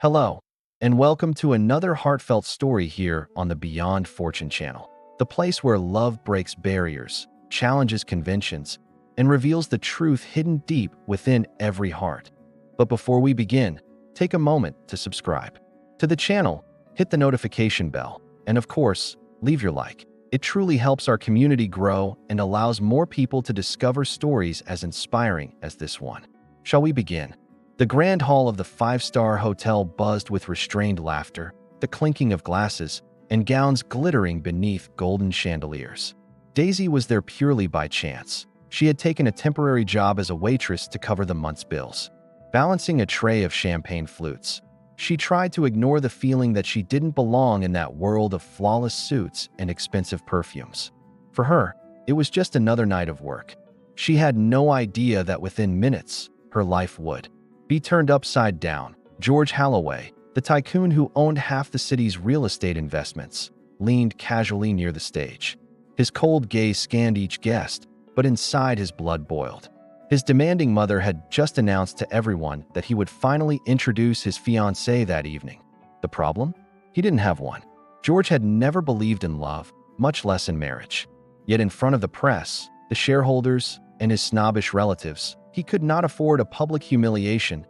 Hello, and welcome to another heartfelt story here on the Beyond Fortune channel, the place where love breaks barriers, challenges conventions, and reveals the truth hidden deep within every heart. But before we begin, take a moment to subscribe to the channel, hit the notification bell, and of course, leave your like. It truly helps our community grow and allows more people to discover stories as inspiring as this one. Shall we begin? The grand hall of the five-star hotel buzzed with restrained laughter, the clinking of glasses, and gowns glittering beneath golden chandeliers. Daisy was there purely by chance. She had taken a temporary job as a waitress to cover the month's bills. Balancing a tray of champagne flutes, she tried to ignore the feeling that she didn't belong in that world of flawless suits and expensive perfumes. For her, it was just another night of work. She had no idea that within minutes, her life would be turned upside down. George Hale, the tycoon who owned half the city's real estate investments, leaned casually near the stage. His cold gaze scanned each guest, but inside his blood boiled. His demanding mother had just announced to everyone that he would finally introduce his fiancée that evening. The problem? He didn't have one. George had never believed in love, much less in marriage. Yet in front of the press, the shareholders, and his snobbish relatives, he could not afford a public humiliation.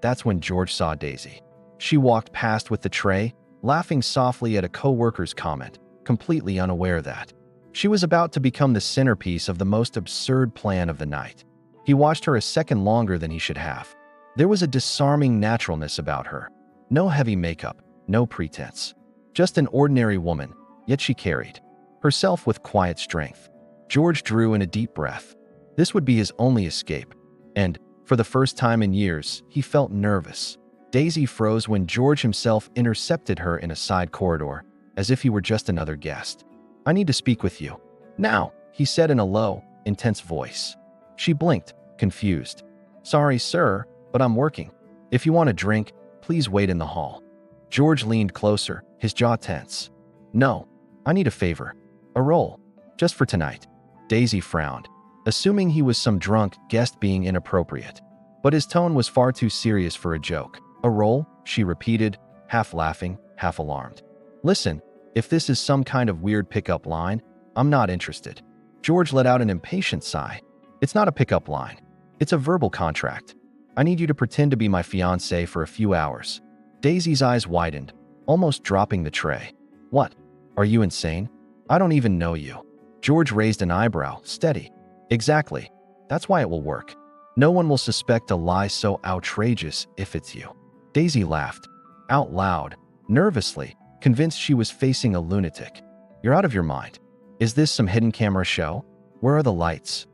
That's when George saw Daisy. She walked past with the tray, laughing softly at a co-worker's comment, completely unaware that she was about to become the centerpiece of the most absurd plan of the night. He watched her a second longer than he should have. There was a disarming naturalness about her. No heavy makeup, no pretense. Just an ordinary woman, yet she carried herself with quiet strength. George drew in a deep breath. This would be his only escape. And, for the first time in years, he felt nervous. Daisy froze when George himself intercepted her in a side corridor, as if he were just another guest. "I need to speak with you now," he said in a low, intense voice. She blinked, confused. "Sorry, sir, but I'm working. If you want a drink, please wait in the hall." George leaned closer, his jaw tense. "No, I need a favor. A roll. Just for tonight." Daisy frowned, assuming he was some drunk guest being inappropriate. But his tone was far too serious for a joke. "A roll?" she repeated, half laughing, half alarmed. "Listen, if this is some kind of weird pickup line, I'm not interested." George let out an impatient sigh. "It's not a pickup line. It's a verbal contract. I need you to pretend to be my fiancé for a few hours." Daisy's eyes widened, almost dropping the tray. "What? Are you insane? I don't even know you." George raised an eyebrow, steady. "Exactly. That's why it will work. No one will suspect a lie so outrageous if it's you." Daisy laughed, out loud, nervously, convinced she was facing a lunatic. "You're out of your mind. Is this some hidden camera show? Where are the lights?"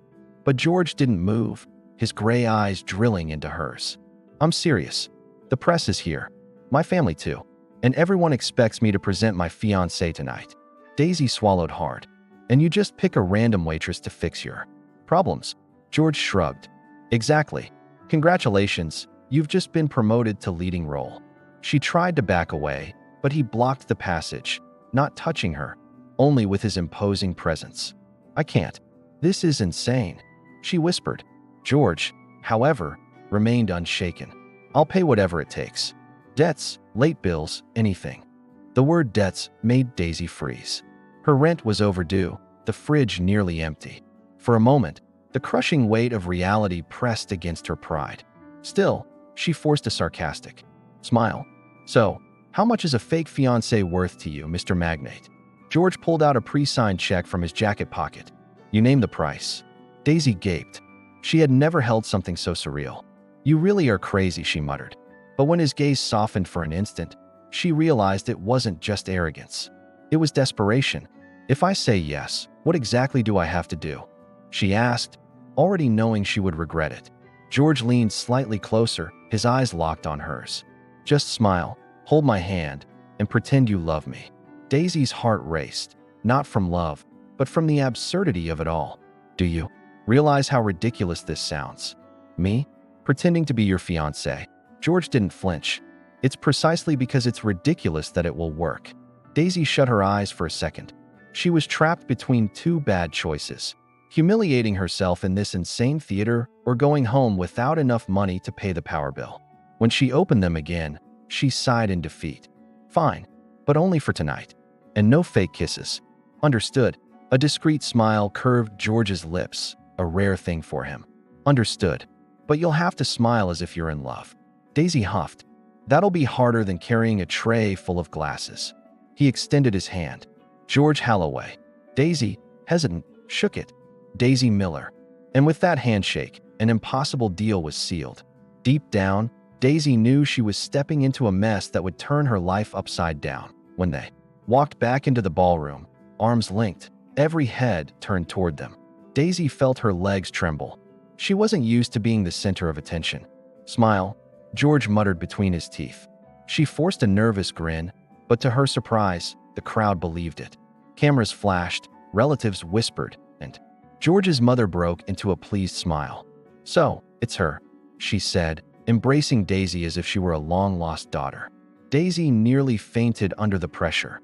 But George didn't move, his gray eyes drilling into hers. "I'm serious. The press is here. My family too. And everyone expects me to present my fiancé tonight." Daisy swallowed hard. "And you just pick a random waitress to fix your problems?" George shrugged. "Exactly. Congratulations, you've just been promoted to leading role." She tried to back away, but he blocked the passage, not touching her, only with his imposing presence. "I can't. This is insane," she whispered. George, however, remained unshaken. "I'll pay whatever it takes. Debts, late bills, anything." The word debts made Daisy freeze. Her rent was overdue, the fridge nearly empty. For a moment, the crushing weight of reality pressed against her pride. Still, she forced a sarcastic smile. "So, how much is a fake fiancé worth to you, Mr. Magnate?" George pulled out a pre-signed check from his jacket pocket. "You name the price." Daisy gaped. She had never held something so surreal. "You really are crazy," she muttered. But when his gaze softened for an instant, she realized it wasn't just arrogance. It was desperation. "If I say yes, what exactly do I have to do?" she asked, already knowing she would regret it. George leaned slightly closer, his eyes locked on hers. "Just smile, hold my hand, and pretend you love me." Daisy's heart raced, not from love, but from the absurdity of it all. "Do you realize how ridiculous this sounds? Me? Pretending to be your fiancé?" George didn't flinch. "It's precisely because it's ridiculous that it will work." Daisy shut her eyes for a second. She was trapped between two bad choices: humiliating herself in this insane theater or going home without enough money to pay the power bill. When she opened them again, She sighed in defeat. Fine, but only for tonight. And no fake kisses. Understood. A discreet smile curved George's lips, a rare thing for him. Understood. But you'll have to smile as if you're in love. Daisy huffed. That'll be harder than carrying a tray full of glasses. He extended his hand. George Holloway. Daisy, hesitant, shook it. Daisy Miller. And with that handshake, an impossible deal was sealed. Deep down, Daisy knew she was stepping into a mess that would turn her life upside down. When they walked back into the ballroom, arms linked, every head turned toward them, Daisy felt her legs tremble. She wasn't used to being the center of attention. Smile, George muttered between his teeth. She forced a nervous grin, but to her surprise, the crowd believed it. Cameras flashed, relatives whispered, and George's mother broke into a pleased smile. So, it's her, she said, embracing Daisy as if she were a long-lost daughter. Daisy nearly fainted under the pressure.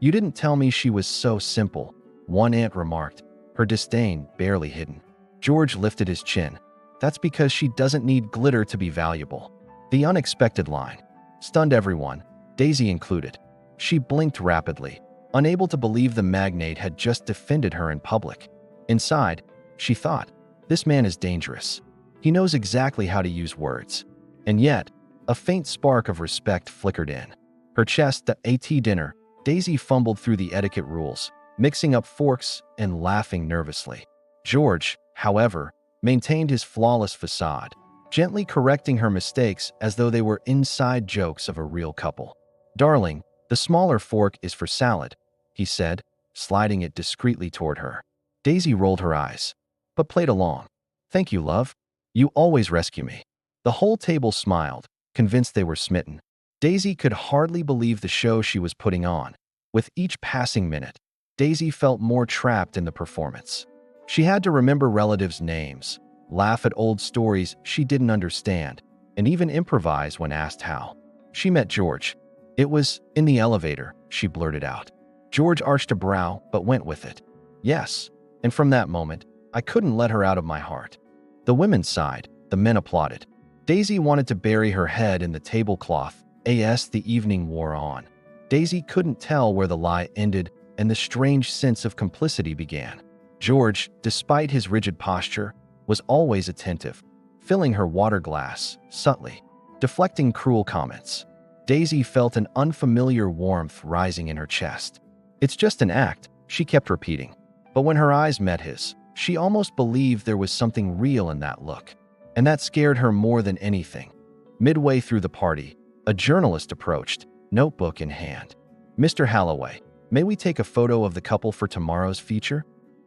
You didn't tell me she was so simple, one aunt remarked, her disdain barely hidden. George lifted his chin. That's because she doesn't need glitter to be valuable. The unexpected line stunned everyone, Daisy included. She blinked rapidly, unable to believe the magnate had just defended her in public. Inside, she thought, this man is dangerous. He knows exactly how to use words. And yet, a faint spark of respect flickered in her chest. At dinner, Daisy fumbled through the etiquette rules, mixing up forks and laughing nervously. George, however, maintained his flawless facade, gently correcting her mistakes as though they were inside jokes of a real couple. Darling, the smaller fork is for salad, he said, sliding it discreetly toward her. Daisy rolled her eyes, but played along. Thank you, love. You always rescue me. The whole table smiled, convinced they were smitten. Daisy could hardly believe the show she was putting on. With each passing minute, Daisy felt more trapped in the performance. She had to remember relatives' names, laugh at old stories she didn't understand, and even improvise when asked how. She met George. It was in the elevator, she blurted out. George arched a brow, but went with it. Yes, and from that moment, I couldn't let her out of my heart. The women sighed, the men applauded. Daisy wanted to bury her head in the tablecloth as the evening wore on. Daisy couldn't tell where the lie ended and the strange sense of complicity began. George, despite his rigid posture, was always attentive, filling her water glass, subtly, deflecting cruel comments. Daisy felt an unfamiliar warmth rising in her chest. It's just an act, she kept repeating. But when her eyes met his, she almost believed there was something real in that look. And that scared her more than anything. Midway through the party, a journalist approached, notebook in hand. Mr. Holloway, may we take a photo of the couple for tomorrow's feature?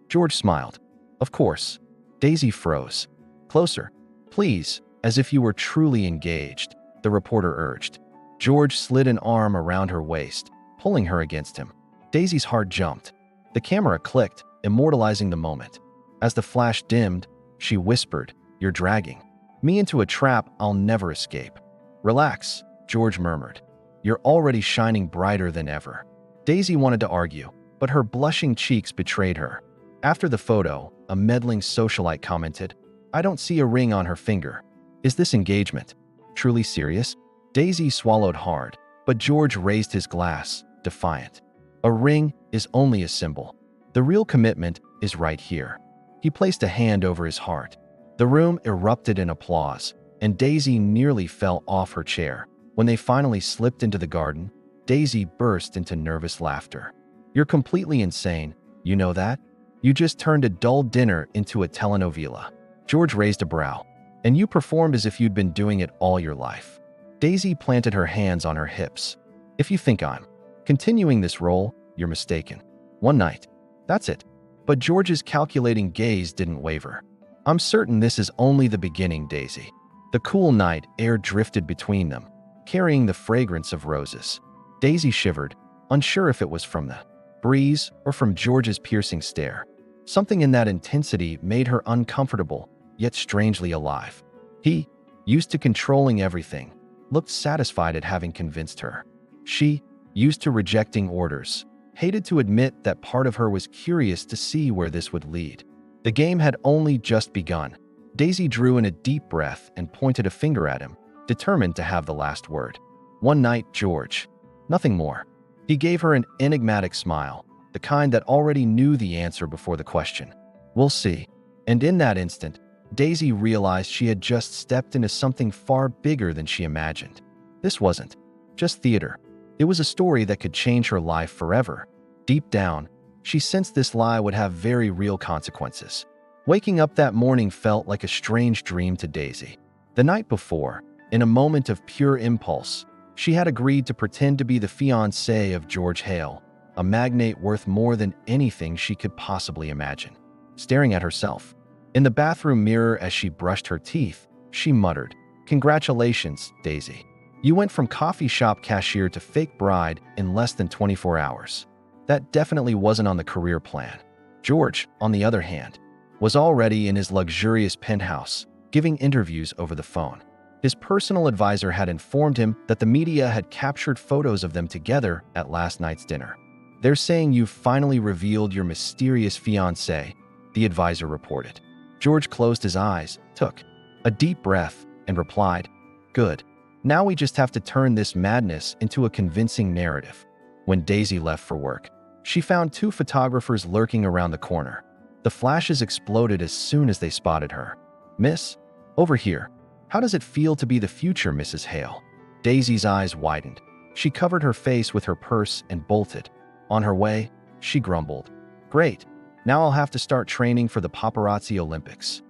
George smiled. Of course. Daisy froze. Closer, please, as if you were truly engaged, the reporter urged. George slid an arm around her waist, pulling her against him. Daisy's heart jumped. The camera clicked, immortalizing the moment. As the flash dimmed, she whispered, You're dragging me into a trap I'll never escape. Relax, George murmured. You're already shining brighter than ever. Daisy wanted to argue, but her blushing cheeks betrayed her. After the photo, a meddling socialite commented, I don't see a ring on her finger. Is this engagement truly serious? Daisy swallowed hard, but George raised his glass, defiant. A ring is only a symbol. The real commitment is right here. He placed a hand over his heart. The room erupted in applause, and Daisy nearly fell off her chair. When they finally slipped into the garden, Daisy burst into nervous laughter. You're completely insane, you know that? You just turned a dull dinner into a telenovela. George raised a brow. And you performed as if you'd been doing it all your life. Daisy planted her hands on her hips. If you think I'm continuing this role, you're mistaken. One night. That's it. But George's calculating gaze didn't waver. I'm certain this is only the beginning, Daisy. The cool night air drifted between them, carrying the fragrance of roses. Daisy shivered, unsure if it was from the breeze or from George's piercing stare. Something in that intensity made her uncomfortable, yet strangely alive. He, used to controlling everything, looked satisfied at having convinced her. She, used to rejecting orders, hated to admit that part of her was curious to see where this would lead. The game had only just begun. Daisy drew in a deep breath and pointed a finger at him, determined to have the last word. One night, George. Nothing more. He gave her an enigmatic smile, the kind that already knew the answer before the question. We'll see. And in that instant, Daisy realized she had just stepped into something far bigger than she imagined. This wasn't just theater. It was a story that could change her life forever. Deep down, she sensed this lie would have very real consequences. Waking up that morning felt like a strange dream to Daisy. The night before, in a moment of pure impulse, she had agreed to pretend to be the fiancée of George Hale, a magnate worth more than anything she could possibly imagine. Staring at herself in the bathroom mirror as she brushed her teeth, she muttered, "Congratulations, Daisy. You went from coffee shop cashier to fake bride in less than 24 hours. That definitely wasn't on the career plan." George, on the other hand, was already in his luxurious penthouse, giving interviews over the phone. His personal advisor had informed him that the media had captured photos of them together at last night's dinner. "They're saying you've finally revealed your mysterious fiancé," the advisor reported. George closed his eyes, took a deep breath, and replied, "Good. Now we just have to turn this madness into a convincing narrative." When Daisy left for work, she found two photographers lurking around the corner. The flashes exploded as soon as they spotted her. "Miss, over here. How does it feel to be the future Mrs. Hale?" Daisy's eyes widened. She covered her face with her purse and bolted. On her way, she grumbled, "Great. Now I'll have to start training for the paparazzi Olympics."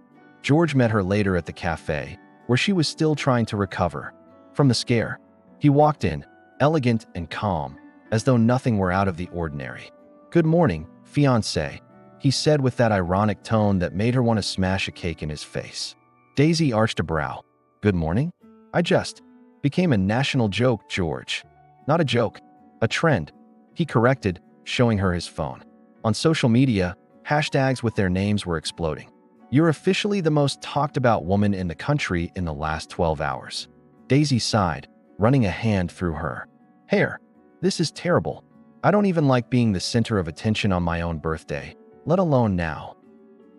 George met her later at the cafe, where she was still trying to recover from the scare. He walked in, elegant and calm, as though nothing were out of the ordinary. "Good morning, fiancé," he said with that ironic tone that made her want to smash a cake in his face. Daisy arched a brow. "Good morning? I just became a national joke, George." "Not a joke, a trend," he corrected, showing her his phone. On social media, hashtags with their names were exploding. "You're officially the most talked about woman in the country in the last 12 hours. Daisy sighed, running a hand through her hair. "This is terrible. I don't even like being the center of attention on my own birthday, let alone now."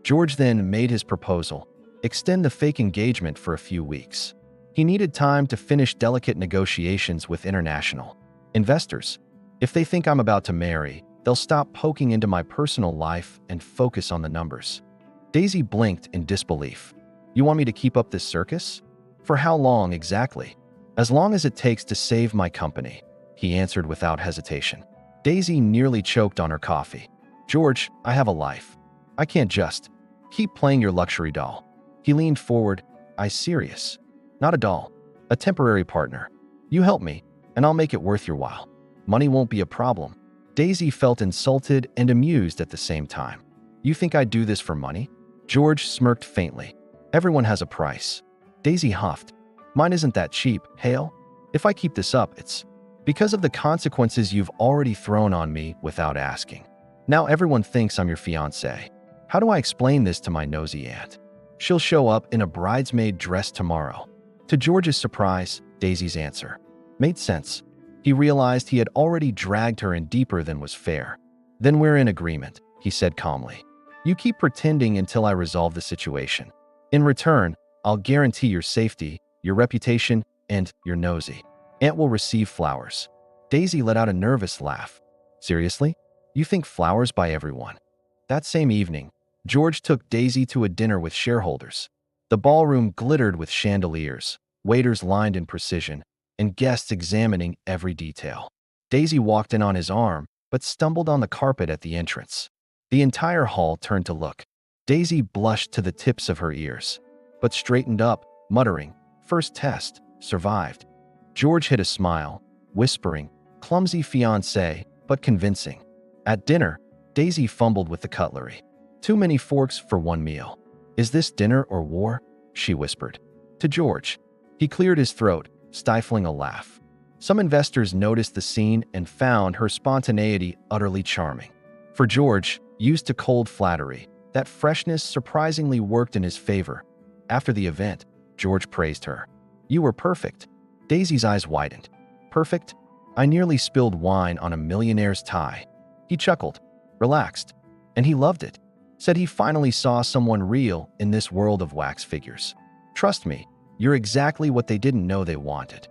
George then made his proposal: extend the fake engagement for a few weeks. He needed time to finish delicate negotiations with international investors. "If they think I'm about to marry, they'll stop poking into my personal life and focus on the numbers." Daisy blinked in disbelief. "You want me to keep up this circus? For how long exactly?" "As long as it takes to save my company," he answered without hesitation. Daisy nearly choked on her coffee. "George, I have a life. I can't just keep playing your luxury doll." He leaned forward. "I'm serious. Not a doll. A temporary partner. You help me, and I'll make it worth your while. Money won't be a problem." Daisy felt insulted and amused at the same time. "You think I'd do this for money?" George smirked faintly. "Everyone has a price." Daisy huffed. "Mine isn't that cheap, Hale. If I keep this up, it's because of the consequences you've already thrown on me without asking. Now everyone thinks I'm your fiancé. How do I explain this to my nosy aunt? She'll show up in a bridesmaid dress tomorrow." To George's surprise, Daisy's answer made sense. He realized he had already dragged her in deeper than was fair. "Then we're in agreement," he said calmly. "You keep pretending until I resolve the situation. In return, I'll guarantee your safety, your reputation, and your nosy aunt will receive flowers." Daisy let out a nervous laugh. "Seriously? You think flowers buy everyone?" That same evening, George took Daisy to a dinner with shareholders. The ballroom glittered with chandeliers, waiters lined in precision, and guests examining every detail. Daisy walked in on his arm, but stumbled on the carpet at the entrance. The entire hall turned to look. Daisy blushed to the tips of her ears, but straightened up, muttering, "First test, survived." George hid a smile, whispering, "Clumsy fiancé, but convincing." At dinner, Daisy fumbled with the cutlery. "Too many forks for one meal. Is this dinner or war?" she whispered. To George, he cleared his throat, stifling a laugh. Some investors noticed the scene and found her spontaneity utterly charming. For George, used to cold flattery, that freshness surprisingly worked in his favor. After the event, George praised her. "You were perfect." Daisy's eyes widened. "Perfect? I nearly spilled wine on a millionaire's tie." He chuckled, relaxed, and he loved it. Said he finally saw someone real in this world of wax figures. "Trust me, you're exactly what they didn't know they wanted."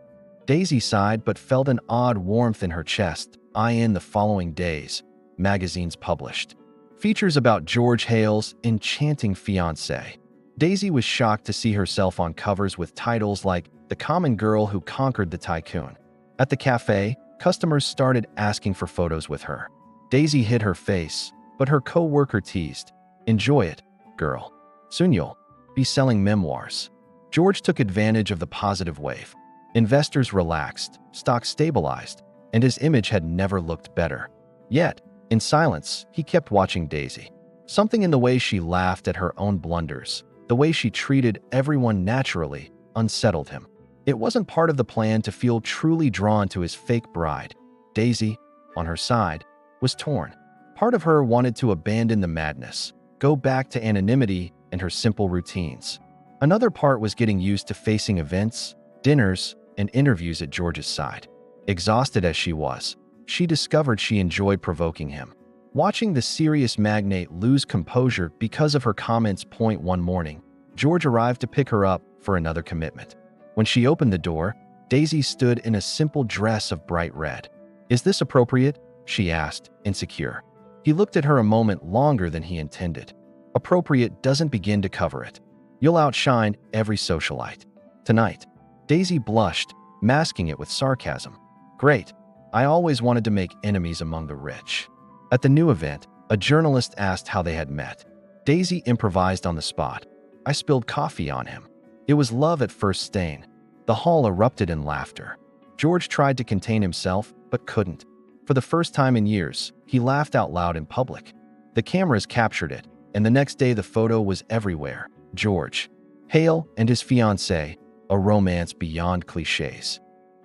Daisy sighed but felt an odd warmth in her chest. In the following days, magazines published features about George Hale's enchanting fiancée. Daisy was shocked to see herself on covers with titles like The Common Girl Who Conquered the Tycoon. At the cafe, customers started asking for photos with her. Daisy hid her face, but her co-worker teased, "Enjoy it, girl. Soon you'll be selling memoirs." George took advantage of the positive wave. Investors relaxed, stocks stabilized, and his image had never looked better. Yet, in silence, he kept watching Daisy. Something in the way she laughed at her own blunders, the way she treated everyone naturally, unsettled him. It wasn't part of the plan to feel truly drawn to his fake bride. Daisy, on her side, was torn. Part of her wanted to abandon the madness, go back to anonymity and her simple routines. Another part was getting used to facing events, dinners, and interviews at George's side. Exhausted as she was, she discovered she enjoyed provoking him. Watching the serious magnate lose composure because of her comments. One morning, George arrived to pick her up for another commitment. When she opened the door, Daisy stood in a simple dress of bright red. "Is this appropriate?" she asked, insecure. He looked at her a moment longer than he intended. "Appropriate doesn't begin to cover it. You'll outshine every socialite tonight." Daisy blushed, masking it with sarcasm. "Great. I always wanted to make enemies among the rich." At the new event, a journalist asked how they had met. Daisy improvised on the spot. "I spilled coffee on him. It was love at first stain." The hall erupted in laughter. George tried to contain himself, but couldn't. For the first time in years, he laughed out loud in public. The cameras captured it, and the next day the photo was everywhere. George Hale and his fiancée, a romance beyond cliches.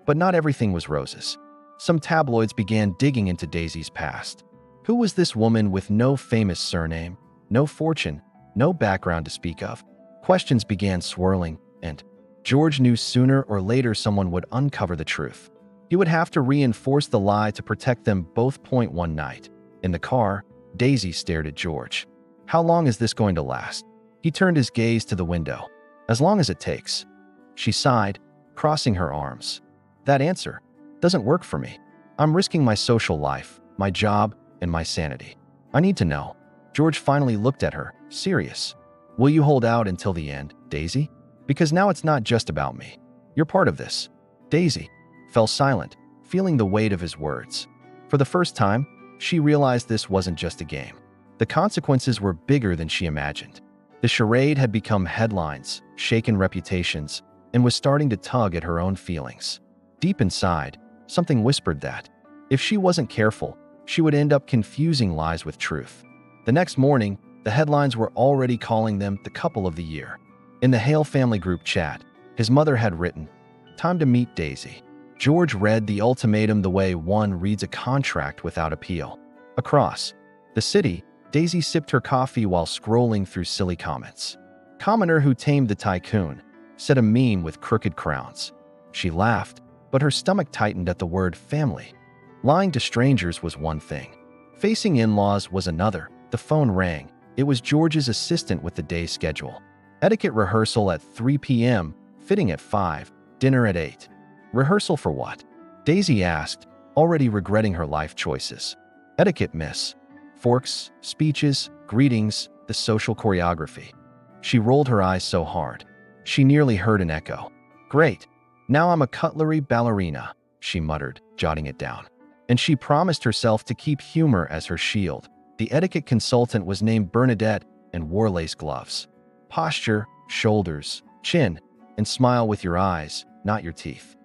But not everything was roses. Some tabloids began digging into Daisy's past. Who was this woman with no famous surname, no fortune, no background to speak of? Questions began swirling, and George knew sooner or later someone would uncover the truth. He would have to reinforce the lie to protect them both. One night, in the car, Daisy stared at George. "How long is this going to last?" He turned his gaze to the window. "As long as it takes." She sighed, crossing her arms. "That answer doesn't work for me. I'm risking my social life, my job, and my sanity. I need to know." George finally looked at her, serious. "Will you hold out until the end, Daisy? Because now it's not just about me. You're part of this." Daisy fell silent, feeling the weight of his words. For the first time, she realized this wasn't just a game. The consequences were bigger than she imagined. The charade had become headlines, shaken reputations, and was starting to tug at her own feelings. Deep inside, something whispered that, if she wasn't careful, she would end up confusing lies with truth. The next morning, the headlines were already calling them the couple of the year. In the Hale family group chat, his mother had written, "Time to meet Daisy." George read the ultimatum the way one reads a contract without appeal. Across the city, Daisy sipped her coffee while scrolling through silly comments. "Commoner who tamed the tycoon," said a meme with crooked crowns. She laughed, but her stomach tightened at the word family. Lying to strangers was one thing. Facing in-laws was another. The phone rang. It was George's assistant with the day's schedule. Etiquette rehearsal at 3 p.m., fitting at 5, dinner at 8. Rehearsal for what? Daisy asked, already regretting her life choices. "Etiquette, miss. Forks, speeches, greetings, the social choreography." She rolled her eyes so hard, she nearly heard an echo. "Great. Now I'm a cutlery ballerina," she muttered, jotting it down. And she promised herself to keep humor as her shield. The etiquette consultant was named Bernadette and wore lace gloves. Posture, shoulders, chin, and smile with your eyes, not your teeth.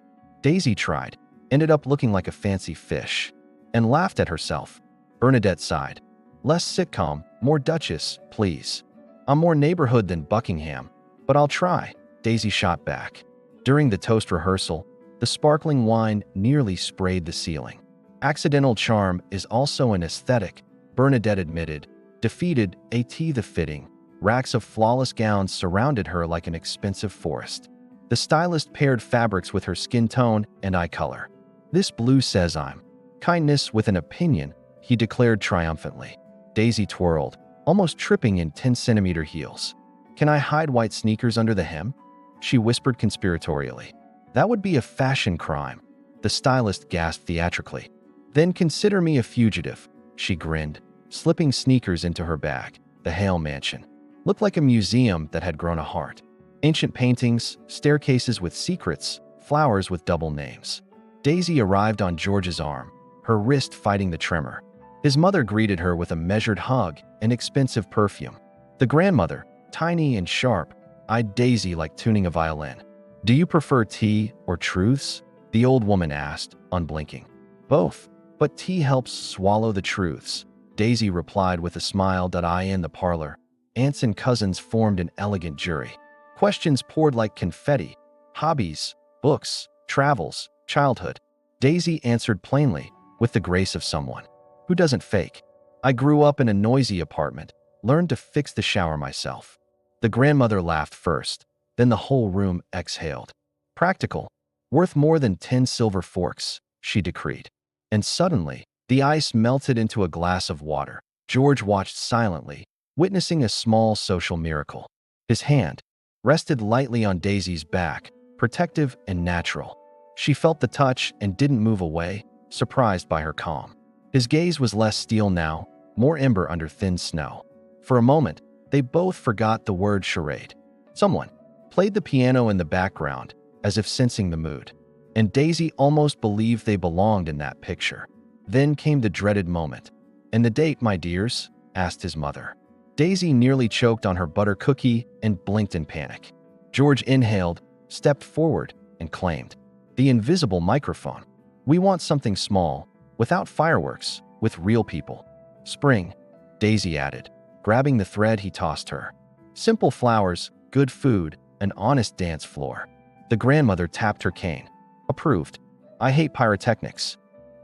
Daisy tried, ended up looking like a fancy fish, and laughed at herself. Bernadette sighed. "Less sitcom, more Duchess, please. I'm more neighborhood than Buckingham, but I'll try," Daisy shot back. During the toast rehearsal, the sparkling wine nearly sprayed the ceiling. "Accidental charm is also an aesthetic," Bernadette admitted. Defeated, the fitting. Racks of flawless gowns surrounded her like an expensive forest. The stylist paired fabrics with her skin tone and eye color. "This blue says I'm kindness with an opinion," he declared triumphantly. Daisy twirled, almost tripping in 10-centimeter heels. "Can I hide white sneakers under the hem?" she whispered conspiratorially. That would be a fashion crime. The stylist gasped theatrically. Then consider me a fugitive, she grinned, slipping sneakers into her bag. The Hale mansion looked like a museum that had grown a heart. Ancient paintings, staircases with secrets, flowers with double names. Daisy arrived on George's arm, her wrist fighting the tremor. His mother greeted her with a measured hug and expensive perfume. The grandmother, tiny and sharp, eyed Daisy like tuning a violin. "Do you prefer tea or truths?" the old woman asked, unblinking. "Both, but tea helps swallow the truths," Daisy replied with a smile. In the parlor, aunts and cousins formed an elegant jury. Questions poured like confetti. Hobbies, books, travels, childhood. Daisy answered plainly, with the grace of someone who doesn't fake. "I grew up in a noisy apartment, learned to fix the shower myself." The grandmother laughed first, then the whole room exhaled. "Practical, worth more than 10 silver forks," she decreed. And suddenly, the ice melted into a glass of water. George watched silently, witnessing a small social miracle. His hand rested lightly on Daisy's back, protective and natural. She felt the touch and didn't move away, surprised by her calm. His gaze was less steel now, more ember under thin snow. For a moment, they both forgot the word charade. Someone played the piano in the background, as if sensing the mood, and Daisy almost believed they belonged in that picture. Then came the dreaded moment. "And the date, my dears?" asked his mother. Daisy nearly choked on her butter cookie and blinked in panic. George inhaled, stepped forward, and claimed, "The invisible microphone. We want something small, without fireworks, with real people." "Spring," Daisy added, grabbing the thread he tossed her. "Simple flowers, good food, an honest dance floor." The grandmother tapped her cane. "Approved. I hate pyrotechnics."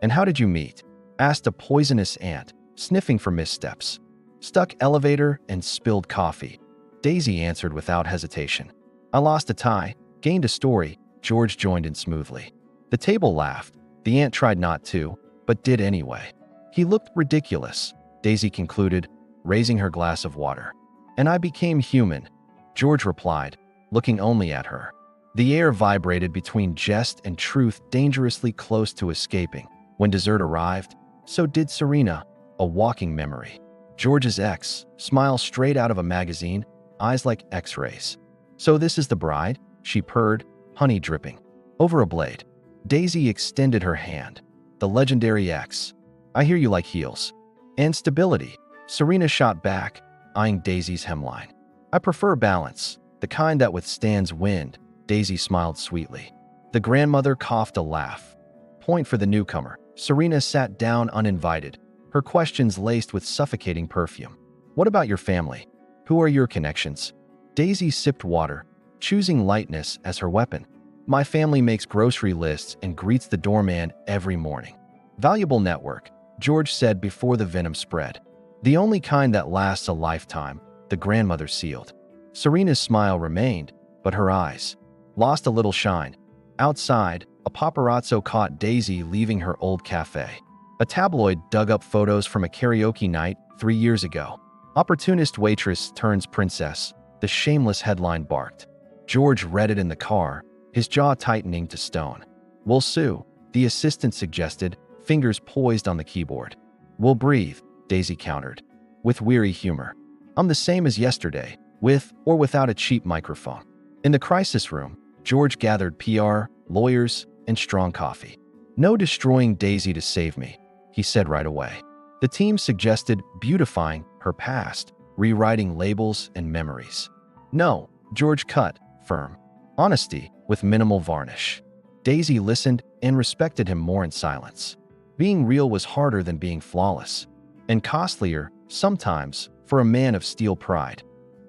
"And how did you meet?" asked a poisonous aunt, sniffing for missteps. "Stuck elevator and spilled coffee," Daisy answered without hesitation. "I lost a tie, gained a story," George joined in smoothly. The table laughed. The aunt tried not to, but did anyway. "He looked ridiculous," Daisy concluded, raising her glass of water. "And I became human," George replied, looking only at her. The air vibrated between jest and truth, dangerously close to escaping. When dessert arrived, so did Serena, a walking memory. George's ex, smile straight out of a magazine, eyes like X-rays. "So this is the bride?" she purred, honey dripping. Over a blade, Daisy extended her hand. "The legendary ex. I hear you like heels." "And stability," Serena shot back, eyeing Daisy's hemline. "I prefer balance, the kind that withstands wind," Daisy smiled sweetly. The grandmother coughed a laugh. "Point for the newcomer." Serena sat down uninvited, her questions laced with suffocating perfume. "What about your family? Who are your connections?" Daisy sipped water, choosing lightness as her weapon. "My family makes grocery lists and greets the doorman every morning." "Valuable network," George said before the venom spread. "The only kind that lasts a lifetime," the grandmother sealed. Serena's smile remained, but her eyes lost a little shine. Outside, a paparazzo caught Daisy leaving her old cafe. A tabloid dug up photos from a karaoke night 3 years ago. "Opportunist waitress turns princess," the shameless headline barked. George read it in the car, his jaw tightening to stone. "We'll sue," the assistant suggested, fingers poised on the keyboard. "We'll breathe," Daisy countered, with weary humor. "I'm the same as yesterday, with or without a cheap microphone." In the crisis room, George gathered PR, lawyers, and strong coffee. "No destroying Daisy to save me," he said right away. The team suggested beautifying her past, rewriting labels and memories. "No," George cut, firm. "Honesty with minimal varnish." Daisy listened and respected him more in silence. Being real was harder than being flawless, and costlier, sometimes, for a man of steel pride.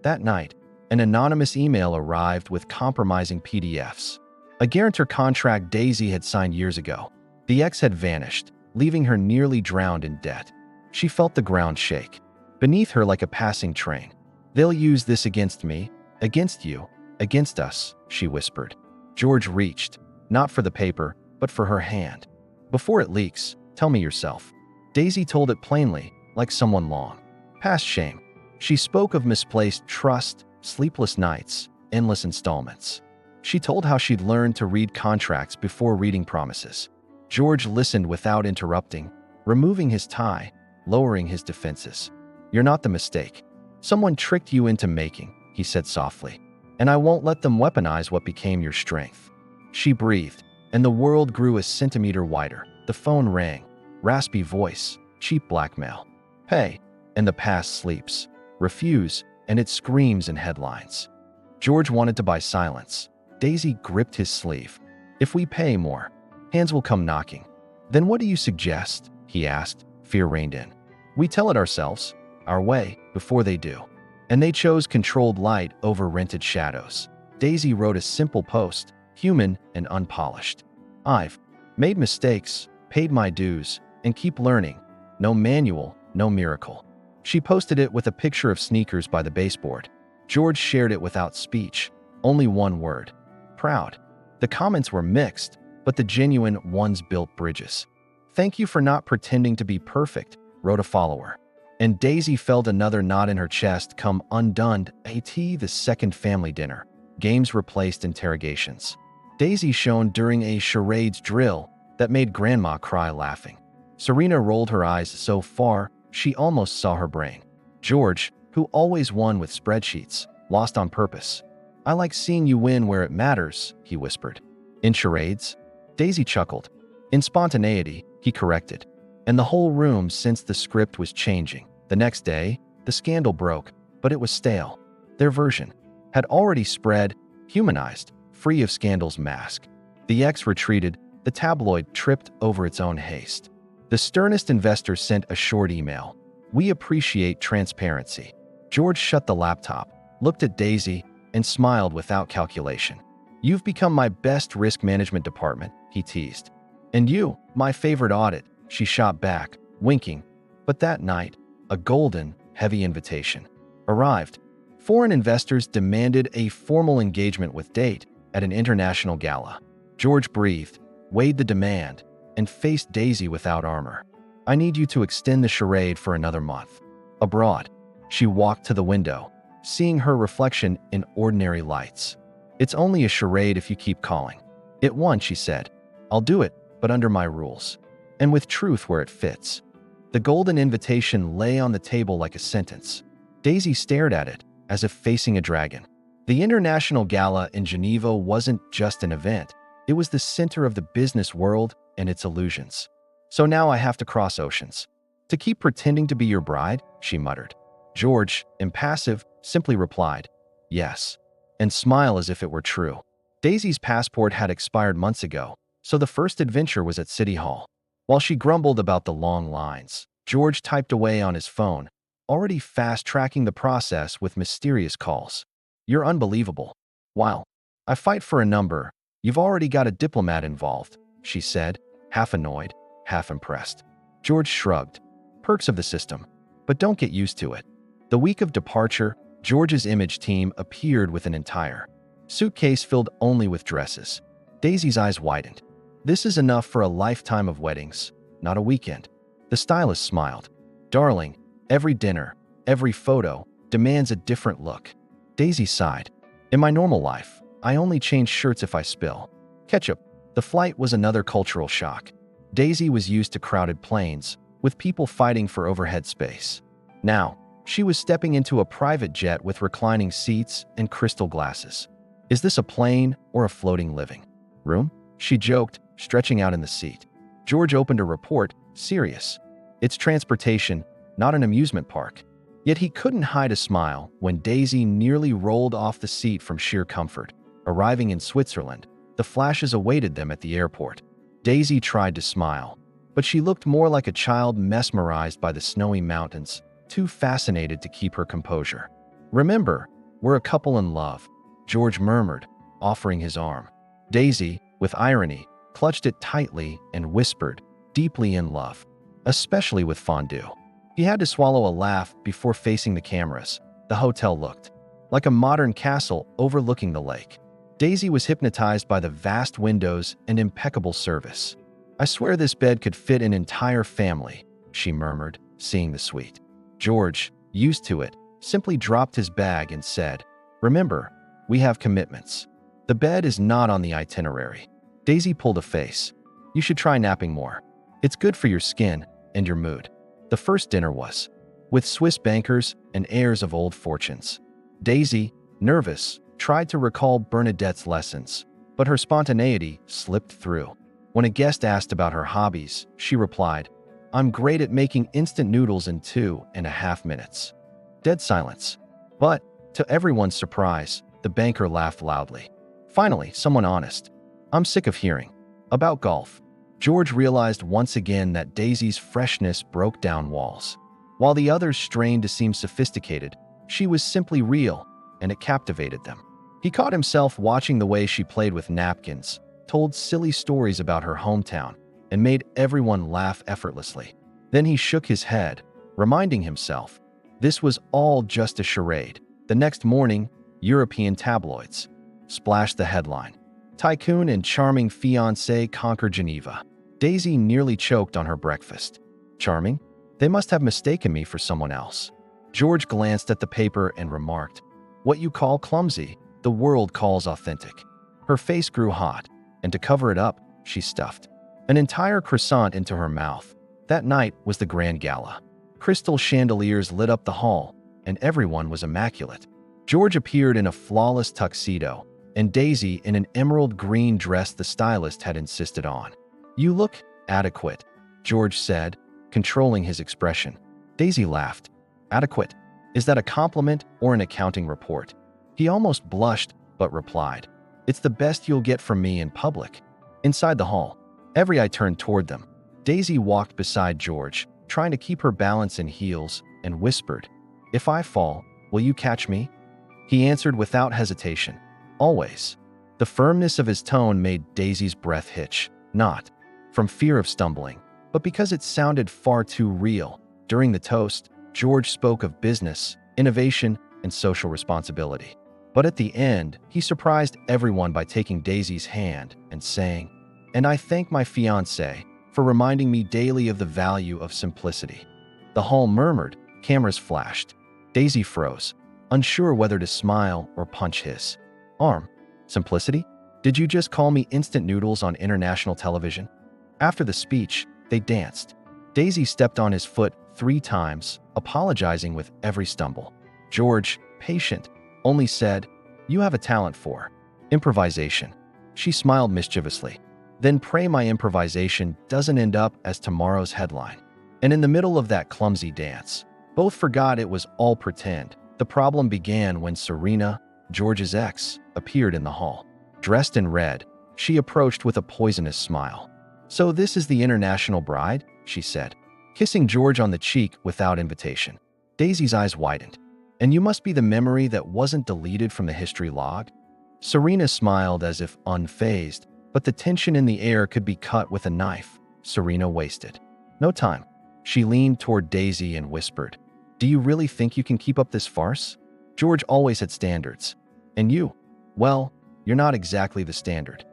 That night, an anonymous email arrived with compromising PDFs. A guarantor contract Daisy had signed years ago. The ex had vanished, leaving her nearly drowned in debt. She felt the ground shake beneath her like a passing train. "They'll use this against me, against you, against us," she whispered. George reached, not for the paper, but for her hand. "Before it leaks, tell me yourself." Daisy told it plainly, like someone long past shame. She spoke of misplaced trust, sleepless nights, endless installments. She told how she'd learned to read contracts before reading promises. George listened without interrupting, removing his tie, lowering his defenses. "You're not the mistake. Someone tricked you into making," he said softly. "And I won't let them weaponize what became your strength." She breathed, and the world grew a centimeter wider. The phone rang. Raspy voice, cheap blackmail. "Pay, and the past sleeps. Refuse, and it screams in headlines." George wanted to buy silence. Daisy gripped his sleeve. "If we pay more, hands will come knocking." "Then what do you suggest?" he asked. Fear reigned in. "We tell it ourselves, our way, before they do." And they chose controlled light over rented shadows. Daisy wrote a simple post, human and unpolished. "I've made mistakes, paid my dues, and keep learning. No manual, no miracle." She posted it with a picture of sneakers by the baseboard. George shared it without speech, only one word: proud. The comments were mixed, but the genuine ones built bridges. "Thank you for not pretending to be perfect," wrote a follower. And Daisy felt another knot in her chest come undone. The second family dinner. Games replaced interrogations. Daisy shone during a charades drill that made Grandma cry laughing. Serena rolled her eyes so far she almost saw her brain. George, who always won with spreadsheets, lost on purpose. "I like seeing you win where it matters," he whispered. "In charades?" Daisy chuckled. "In spontaneity," he corrected. And the whole room sensed the script was changing. The next day, the scandal broke, but it was stale. Their version had already spread, humanized, free of scandal's mask. The ex retreated, the tabloid tripped over its own haste. The sternest investor sent a short email. "We appreciate transparency." George shut the laptop, looked at Daisy, and smiled without calculation. "You've become my best risk management department," he teased. "And you, my favorite audit," she shot back, winking. But that night, a golden, heavy invitation arrived. Foreign investors demanded a formal engagement with date at an international gala. George breathed, weighed the demand, and faced Daisy without armor. "I need you to extend the charade for another month." Abroad, she walked to the window, seeing her reflection in ordinary lights. "It's only a charade if you keep calling." "It won," she said. "I'll do it, but under my rules. And with truth where it fits." The golden invitation lay on the table like a sentence. Daisy stared at it, as if facing a dragon. The International Gala in Geneva wasn't just an event. It was the center of the business world and its illusions. "So now I have to cross oceans. To keep pretending to be your bride?" she muttered. George, impassive, simply replied, "Yes," and smiled as if it were true. Daisy's passport had expired months ago, so the first adventure was at City Hall. While she grumbled about the long lines, George typed away on his phone, already fast-tracking the process with mysterious calls. "You're unbelievable. While I fight for a number, you've already got a diplomat involved," she said, half annoyed, half impressed. George shrugged. "Perks of the system. But don't get used to it." The week of departure, George's image team appeared with an entire suitcase filled only with dresses. Daisy's eyes widened. "This is enough for a lifetime of weddings, not a weekend." The stylist smiled. "Darling, every dinner, every photo, demands a different look." Daisy sighed. "In my normal life, I only change shirts if I spill ketchup." The flight was another cultural shock. Daisy was used to crowded planes, with people fighting for overhead space. Now, she was stepping into a private jet with reclining seats and crystal glasses. "Is this a plane or a floating living room?" she joked, stretching out in the seat. George opened a report, serious. "It's transportation, not an amusement park." Yet he couldn't hide a smile when Daisy nearly rolled off the seat from sheer comfort. Arriving in Switzerland, the flashes awaited them at the airport. Daisy tried to smile, but she looked more like a child mesmerized by the snowy mountains, too fascinated to keep her composure. "Remember, we're a couple in love," George murmured, offering his arm. Daisy, with irony, clutched it tightly and whispered, "Deeply in love. Especially with fondue." He had to swallow a laugh before facing the cameras. The hotel looked like a modern castle overlooking the lake. Daisy was hypnotized by the vast windows and impeccable service. "I swear this bed could fit an entire family," she murmured, seeing the suite. George, used to it, simply dropped his bag and said, "Remember, we have commitments." The bed is not on the itinerary. Daisy pulled a face. You should try napping more. It's good for your skin and your mood. The first dinner was with Swiss bankers and heirs of old fortunes. Daisy, nervous, tried to recall Bernadette's lessons, but her spontaneity slipped through. When a guest asked about her hobbies, she replied, "I'm great at making instant noodles in 2.5 minutes." Dead silence. But, to everyone's surprise, the banker laughed loudly. Finally, someone honest. "I'm sick of hearing about golf." George realized once again that Daisy's freshness broke down walls. While the others strained to seem sophisticated, she was simply real, and it captivated them. He caught himself watching the way she played with napkins, told silly stories about her hometown, and made everyone laugh effortlessly. Then he shook his head, reminding himself, this was all just a charade. The next morning, European tabloids splashed the headline. Tycoon and charming fiancé conquer Geneva. Daisy nearly choked on her breakfast. Charming? They must have mistaken me for someone else. George glanced at the paper and remarked, "What you call clumsy, the world calls authentic." Her face grew hot, and to cover it up, she stuffed an entire croissant into her mouth. That night was the grand gala. Crystal chandeliers lit up the hall, and everyone was immaculate. George appeared in a flawless tuxedo, and Daisy in an emerald green dress the stylist had insisted on. "You look adequate," George said, controlling his expression. Daisy laughed. "Adequate? Is that a compliment or an accounting report?" He almost blushed, but replied, "It's the best you'll get from me in public." Inside the hall, every eye turned toward them. Daisy walked beside George, trying to keep her balance in heels, and whispered, "If I fall, will you catch me?" He answered without hesitation, "Always." The firmness of his tone made Daisy's breath hitch, not from fear of stumbling, but because it sounded far too real. During the toast, George spoke of business, innovation, and social responsibility. But at the end, he surprised everyone by taking Daisy's hand and saying, "And I thank my fiancé for reminding me daily of the value of simplicity." The hall murmured, cameras flashed. Daisy froze, unsure whether to smile or punch his arm. "Simplicity? Did you just call me instant noodles on international television?" After the speech, they danced. Daisy stepped on his foot 3 times, apologizing with every stumble. George, patient, only said, "You have a talent for improvisation." She smiled mischievously. "Then pray my improvisation doesn't end up as tomorrow's headline." And in the middle of that clumsy dance, both forgot it was all pretend. The problem began when Serena, George's ex, appeared in the hall. Dressed in red, she approached with a poisonous smile. "So this is the international bride?" she said, kissing George on the cheek without invitation. Daisy's eyes widened. "And you must be the memory that wasn't deleted from the history log?" Serena smiled as if unfazed, but the tension in the air could be cut with a knife. Serena wasted no time. She leaned toward Daisy and whispered, "Do you really think you can keep up this farce? George always had standards. And you? Well, you're not exactly the standard."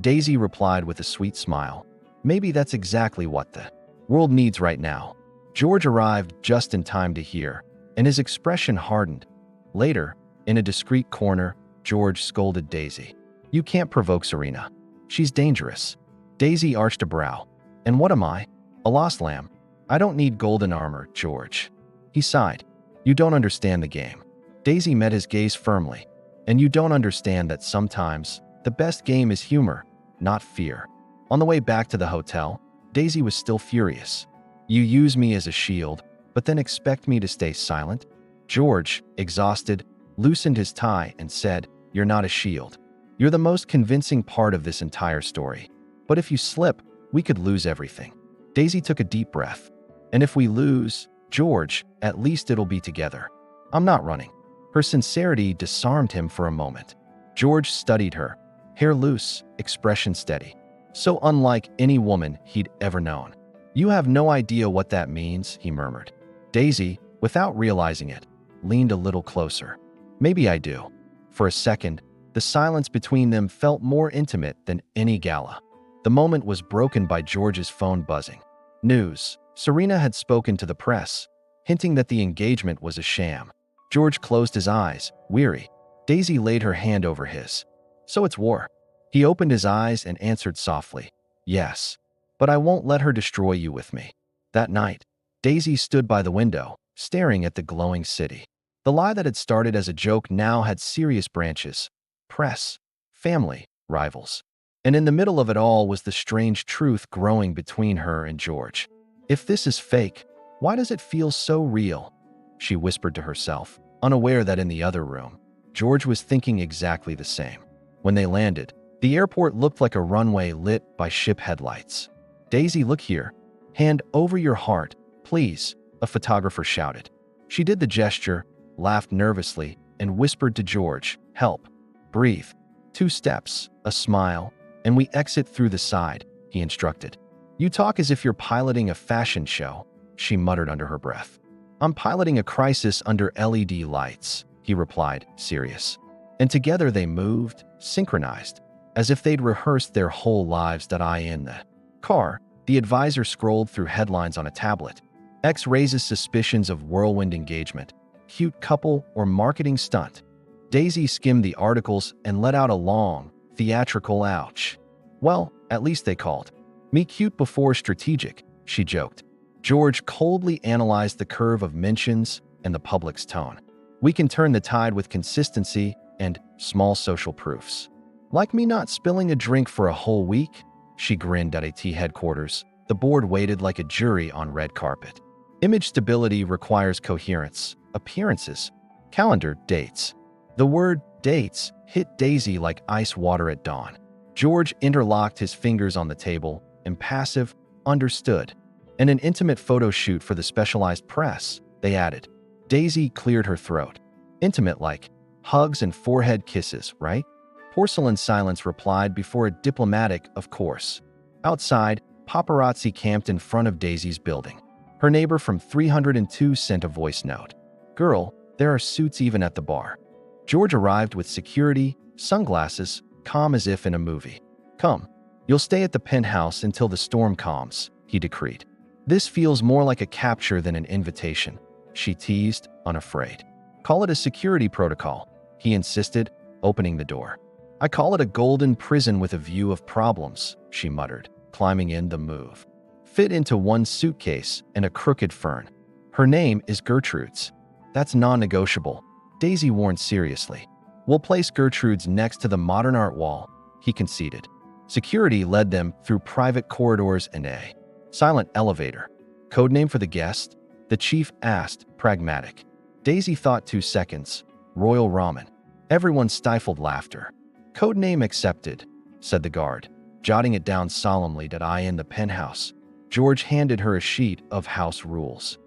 Daisy replied with a sweet smile, "Maybe that's exactly what the world needs right now." George arrived just in time to hear, and his expression hardened. Later, in a discreet corner, George scolded Daisy. "You can't provoke Serena. She's dangerous." Daisy arched a brow. "And what am I? A lost lamb? I don't need golden armor, George." He sighed. "You don't understand the game." Daisy met his gaze firmly. "And you don't understand that sometimes the best game is humor, not fear." On the way back to the hotel, Daisy was still furious. "You use me as a shield, but then expect me to stay silent?" George, exhausted, loosened his tie and said, "You're not a shield. You're the most convincing part of this entire story. But if you slip, we could lose everything." Daisy took a deep breath. "And if we lose, George, at least it'll be together. I'm not running." Her sincerity disarmed him for a moment. George studied her, hair loose, expression steady. So unlike any woman he'd ever known. "You have no idea what that means," he murmured. Daisy, without realizing it, leaned a little closer. "Maybe I do." For a second, the silence between them felt more intimate than any gala. The moment was broken by George's phone buzzing. News. Serena had spoken to the press, hinting that the engagement was a sham. George closed his eyes, weary. Daisy laid her hand over his. So it's war. He opened his eyes and answered softly, yes, but I won't let her destroy you with me. That night, Daisy stood by the window, staring at the glowing city. The lie that had started as a joke now had serious branches: press, family, rivals. And in the middle of it all was the strange truth growing between her and George. If this is fake, why does it feel so real? She whispered to herself, unaware that in the other room, George was thinking exactly the same. When they landed, the airport looked like a runway lit by ship headlights. Daisy, look here. Hand over your heart, please, a photographer shouted. She did the gesture, laughed nervously, and whispered to George, help. Breathe. 2 steps, a smile, and we exit through the side, he instructed. You talk as if you're piloting a fashion show, she muttered under her breath. I'm piloting a crisis under LED lights, he replied, serious. And together they moved, synchronized, as if they'd rehearsed their whole lives. In the car, the advisor scrolled through headlines on a tablet. X raises suspicions of whirlwind engagement, cute couple or marketing stunt. Daisy skimmed the articles and let out a long, theatrical ouch. Well, at least they called me cute before strategic, she joked. George coldly analyzed the curve of mentions and the public's tone. We can turn the tide with consistency and small social proofs. Like me not spilling a drink for a whole week? She grinned at AT headquarters. The board waited like a jury on red carpet. Image stability requires coherence, appearances, calendar, dates. The word dates hit Daisy like ice water at dawn. George interlocked his fingers on the table, impassive, understood. And an intimate photo shoot for the specialized press, they added. Daisy cleared her throat. Intimate like hugs and forehead kisses, right? Porcelain silence replied before a diplomatic, of course. Outside, paparazzi camped in front of Daisy's building. Her neighbor from 302 sent a voice note. Girl, there are suits even at the bar. George arrived with security, sunglasses, calm as if in a movie. Come, you'll stay at the penthouse until the storm calms, he decreed. This feels more like a capture than an invitation, she teased, unafraid. Call it a security protocol, he insisted, opening the door. I call it a golden prison with a view of problems, she muttered, climbing in the move. Fit into one suitcase and a crooked fern. Her name is Gertrude's. That's non-negotiable, Daisy warned seriously. We'll place Gertrude's next to the modern art wall, he conceded. Security led them through private corridors and a silent elevator. Codename for the guest? The chief asked, pragmatic. Daisy thought 2 seconds. Royal Ramen. Everyone stifled laughter. Codename accepted, said the guard, jotting it down solemnly. In the penthouse. George handed her a sheet of house rules.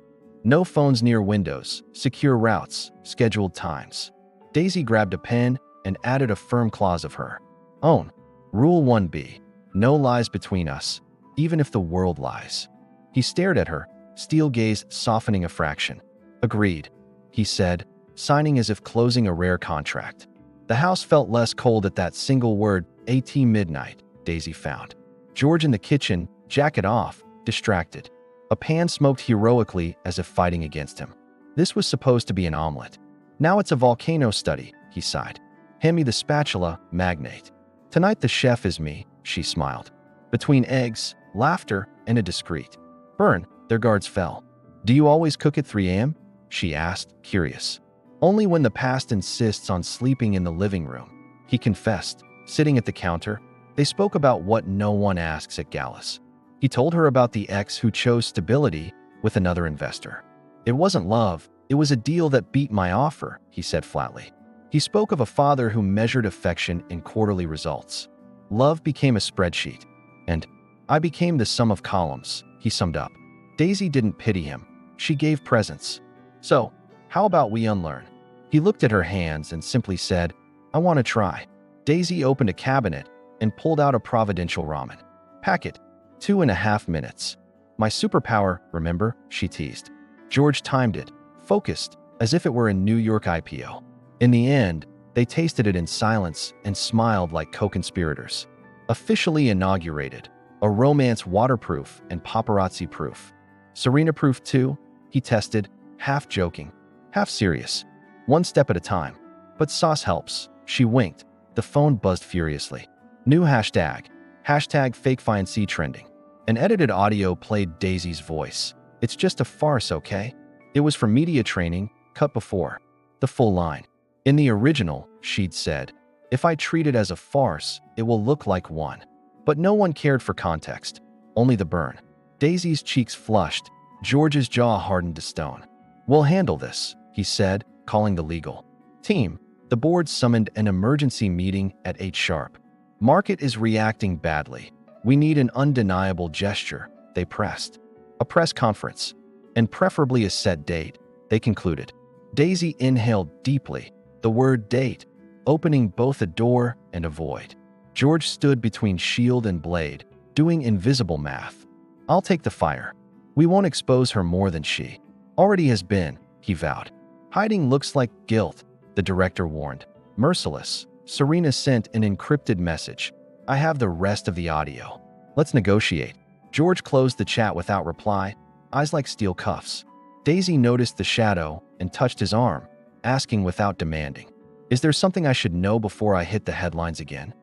No phones near windows, secure routes, scheduled times. Daisy grabbed a pen and added a firm clause of her own. Rule 1B. No lies between us, even if the world lies. He stared at her, steel gaze softening a fraction. Agreed, he said, signing as if closing a rare contract. The house felt less cold at that single word. At midnight, Daisy found George in the kitchen, jacket off, distracted. A pan smoked heroically as if fighting against him. This was supposed to be an omelet. Now it's a volcano study, he sighed. Hand me the spatula, magnate. Tonight the chef is me, she smiled. Between eggs, laughter, and a discreet burn, their guards fell. Do you always cook at 3 a.m.? She asked, curious. Only when the past insists on sleeping in the living room, he confessed, sitting at the counter. They spoke about what no one asks at galas. He told her about the ex who chose stability with another investor. It wasn't love, it was a deal that beat my offer, he said flatly. He spoke of a father who measured affection in quarterly results. Love became a spreadsheet, and I became the sum of columns, he summed up. Daisy didn't pity him. She gave presents. So, how about we unlearn? He looked at her hands and simply said, I want to try. Daisy opened a cabinet and pulled out a providential ramen packet. 2.5 minutes. My superpower, remember? She teased. George timed it, focused, as if it were a New York IPO. In the end, they tasted it in silence and smiled like co-conspirators. Officially inaugurated, a romance waterproof and paparazzi-proof. Serena-proof too, he tested, half joking, half serious. One step at a time. But sauce helps, she winked. The phone buzzed furiously. New hashtag. Hashtag fake fiancée trending. An edited audio played Daisy's voice. It's just a farce, okay? It was for media training, cut before. The full line. In the original, she'd said, if I treat it as a farce, it will look like one. But no one cared for context. Only the burn. Daisy's cheeks flushed. George's jaw hardened to stone. We'll handle this, he said, calling the legal team. The board summoned an emergency meeting at 8 sharp. Market is reacting badly. We need an undeniable gesture, they pressed. A press conference, and preferably a set date, they concluded. Daisy inhaled deeply, the word date, opening both a door and a void. George stood between shield and blade, doing invisible math. I'll take the fire. We won't expose her more than she already has been, he vowed. Hiding looks like guilt, the director warned. Merciless, Serena sent an encrypted message. I have the rest of the audio. Let's negotiate. George closed the chat without reply, eyes like steel cuffs. Daisy noticed the shadow and touched his arm, asking without demanding. Is there something I should know before I hit the headlines again?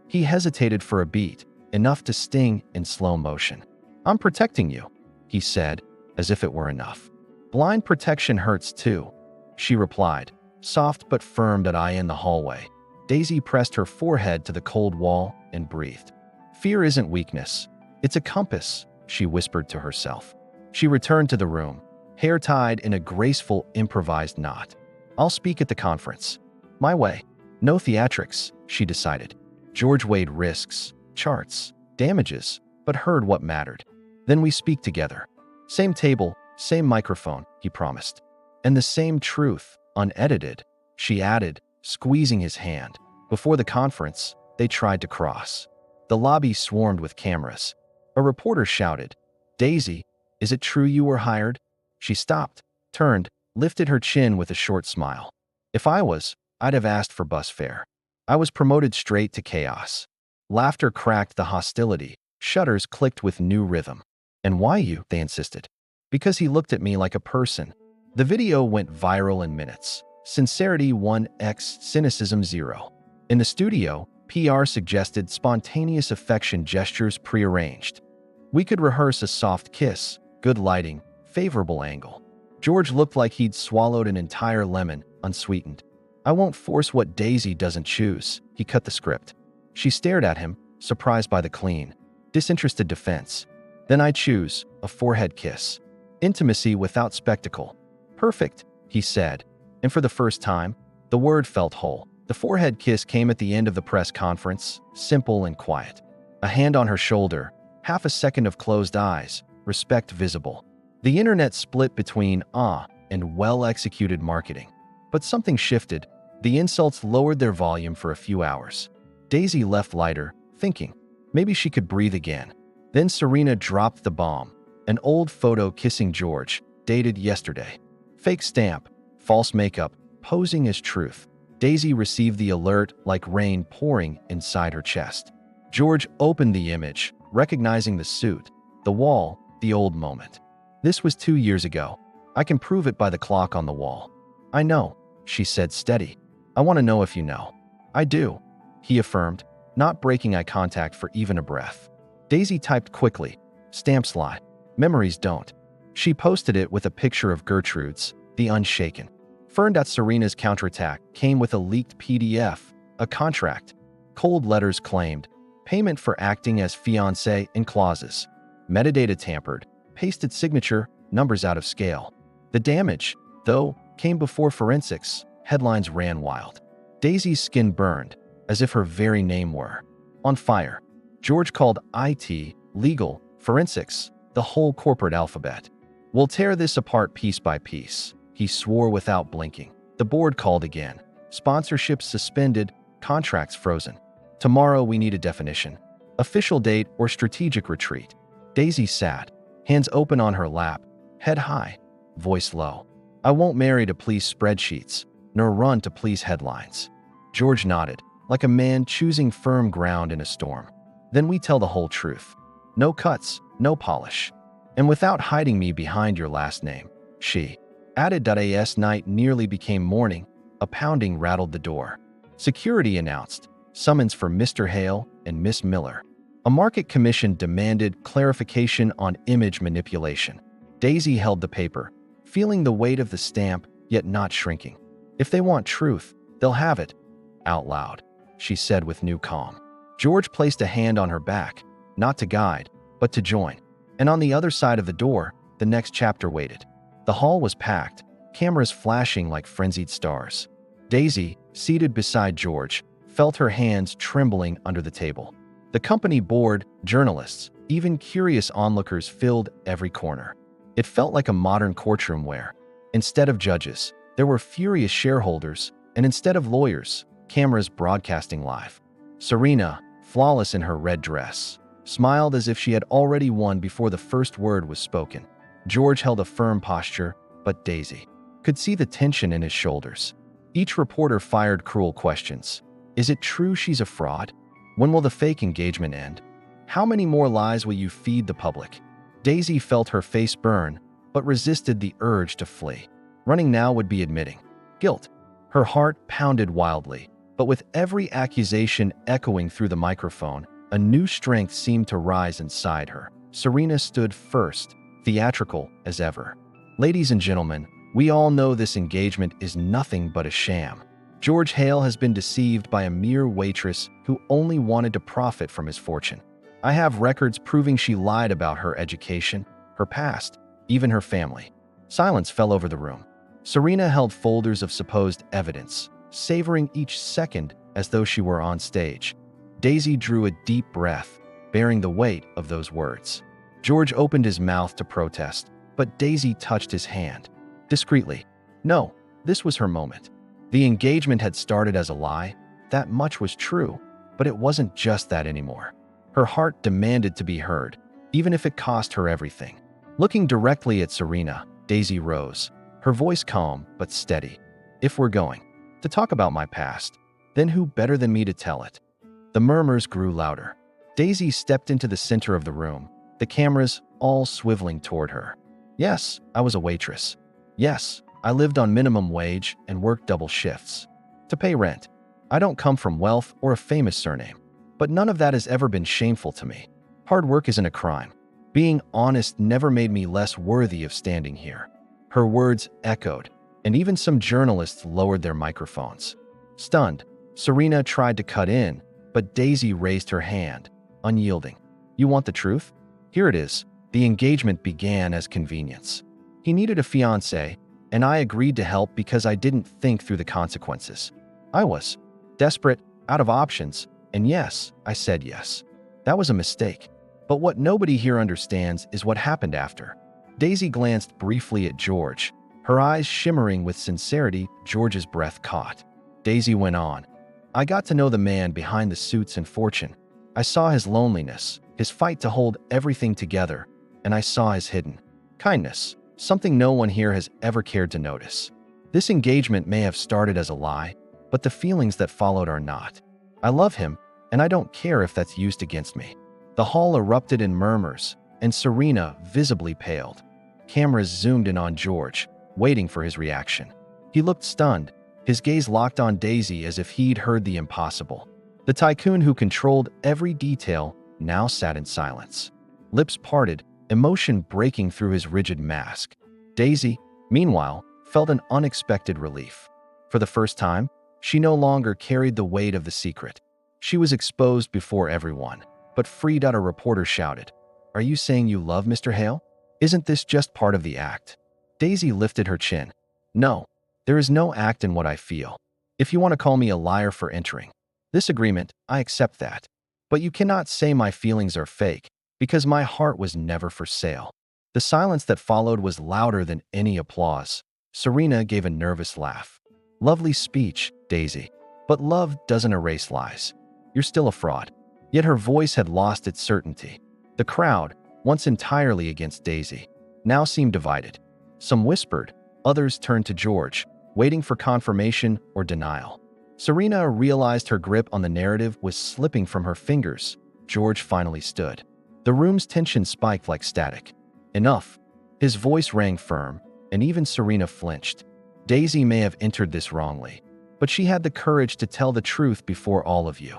He hesitated for a beat, enough to sting in slow motion. I'm protecting you, he said, as if it were enough. Blind protection hurts too, she replied, soft but firm that eye in the hallway. Daisy pressed her forehead to the cold wall and breathed. Fear isn't weakness. It's a compass, she whispered to herself. She returned to the room, hair tied in a graceful improvised knot. I'll speak at the conference. My way. No theatrics, she decided. George weighed risks, charts, damages, but heard what mattered. Then we speak together. Same table, same microphone, he promised. And the same truth, unedited, she added, squeezing his hand. Before the conference, they tried to cross. The lobby swarmed with cameras. A reporter shouted, Daisy, is it true you were hired? She stopped, turned, lifted her chin with a short smile. If I was, I'd have asked for bus fare. I was promoted straight to chaos. Laughter cracked the hostility. Shutters clicked with new rhythm. And why you? They insisted. Because he looked at me like a person. The video went viral in minutes. Sincerity 1x, cynicism 0. In the studio, PR suggested spontaneous affection gestures prearranged. We could rehearse a soft kiss, good lighting, favorable angle. George looked like he'd swallowed an entire lemon, unsweetened. I won't force what Daisy doesn't choose, he cut the script. She stared at him, surprised by the clean, disinterested defense. Then I choose, a forehead kiss. Intimacy without spectacle. Perfect, he said. And for the first time, the word felt whole. The forehead kiss came at the end of the press conference, simple and quiet. A hand on her shoulder, half a second of closed eyes, respect visible. The internet split between awe and well-executed marketing. But something shifted. The insults lowered their volume for a few hours. Daisy left lighter, thinking, maybe she could breathe again. Then Serena dropped the bomb. An old photo kissing George, dated yesterday. Fake stamp, false makeup, posing as truth. Daisy received the alert like rain pouring inside her chest. George opened the image, recognizing the suit, the wall, the old moment. This was 2 years ago. I can prove it by the clock on the wall. I know, she said steady. I want to know if you know. I do, he affirmed, not breaking eye contact for even a breath. Daisy typed quickly. Stamps lie. Memories don't. She posted it with a picture of Gertrude's, the unshaken. Fern.Serena's counterattack came with a leaked PDF, a contract. Cold letters claimed, payment for acting as fiancé in clauses. Metadata tampered, pasted signature, numbers out of scale. The damage, though, came before forensics. Headlines ran wild. Daisy's skin burned, as if her very name were on fire. George called IT, legal, forensics, the whole corporate alphabet. We'll tear this apart piece by piece, he swore without blinking. The board called again. Sponsorships suspended, contracts frozen. Tomorrow we need a definition. Official date or strategic retreat. Daisy sat, hands open on her lap, head high, voice low. I won't marry to please spreadsheets, nor run to please headlines. George nodded, like a man choosing firm ground in a storm. Then we tell the whole truth. No cuts, no polish. And without hiding me behind your last name, she added. As night nearly became morning, a pounding rattled the door. Security announced. summons for Mr. Hale and Miss Miller. A market commission demanded clarification on image manipulation. Daisy held the paper, feeling the weight of the stamp, yet not shrinking. If they want truth, they'll have it. Out loud, she said with new calm. George placed a hand on her back, not to guide, but to join. And on the other side of the door, the next chapter waited. The hall was packed, cameras flashing like frenzied stars. Daisy, seated beside George, felt her hands trembling under the table. The company board, journalists, even curious onlookers filled every corner. It felt like a modern courtroom where, instead of judges, there were furious shareholders, and instead of lawyers, cameras broadcasting live. Serena, flawless in her red dress, smiled as if she had already won before the first word was spoken. George held a firm posture, but Daisy could see the tension in his shoulders. Each reporter fired cruel questions. Is it true she's a fraud? When will the fake engagement end? How many more lies will you feed the public? Daisy felt her face burn, but resisted the urge to flee. Running now would be admitting guilt. Her heart pounded wildly, but with every accusation echoing through the microphone, a new strength seemed to rise inside her. Serena stood first, theatrical as ever. Ladies and gentlemen, we all know this engagement is nothing but a sham. George Hale has been deceived by a mere waitress who only wanted to profit from his fortune. I have records proving she lied about her education, her past, even her family. Silence fell over the room. Serena held folders of supposed evidence, savoring each second as though she were on stage. Daisy drew a deep breath, bearing the weight of those words. George opened his mouth to protest, but Daisy touched his hand. Discreetly. No, this was her moment. The engagement had started as a lie. That much was true, but it wasn't just that anymore. Her heart demanded to be heard, even if it cost her everything. Looking directly at Serena, Daisy rose, her voice calm but steady. If we're going to talk about my past, then who better than me to tell it? The murmurs grew louder. Daisy stepped into the center of the room, the cameras all swiveling toward her. Yes, I was a waitress. Yes, I lived on minimum wage and worked double shifts to pay rent. I don't come from wealth or a famous surname, but none of that has ever been shameful to me. Hard work isn't a crime. Being honest never made me less worthy of standing here. Her words echoed, and even some journalists lowered their microphones. Stunned, Serena tried to cut in, but Daisy raised her hand, unyielding. You want the truth? Here it is. The engagement began as convenience. He needed a fiancée, and I agreed to help because I didn't think through the consequences. I was desperate, out of options, and yes, I said yes. That was a mistake. But what nobody here understands is what happened after. Daisy glanced briefly at George, her eyes shimmering with sincerity. George's breath caught. Daisy went on. I got to know the man behind the suits and fortune. I saw his loneliness, his fight to hold everything together, and I saw his hidden kindness, something no one here has ever cared to notice. This engagement may have started as a lie, but the feelings that followed are not. I love him, and I don't care if that's used against me. The hall erupted in murmurs, and Serena visibly paled. Cameras zoomed in on George, waiting for his reaction. He looked stunned, his gaze locked on Daisy as if he'd heard the impossible. The tycoon who controlled every detail now sat in silence. Lips parted, emotion breaking through his rigid mask. Daisy, meanwhile, felt an unexpected relief. For the first time, she no longer carried the weight of the secret. She was exposed before everyone, but freed. A reporter shouted, "Are you saying you love Mr. Hale? Isn't this just part of the act?" Daisy lifted her chin. No, there is no act in what I feel. If you want to call me a liar for entering this agreement, I accept that. But you cannot say my feelings are fake, because my heart was never for sale. The silence that followed was louder than any applause. Serena gave a nervous laugh. Lovely speech, Daisy. But love doesn't erase lies. You're still a fraud. Yet her voice had lost its certainty. The crowd, once entirely against Daisy, now seemed divided. Some whispered, others turned to George, waiting for confirmation or denial. Serena realized her grip on the narrative was slipping from her fingers. George finally stood. The room's tension spiked like static. Enough. His voice rang firm, and even Serena flinched. Daisy may have entered this wrongly, but she had the courage to tell the truth before all of you.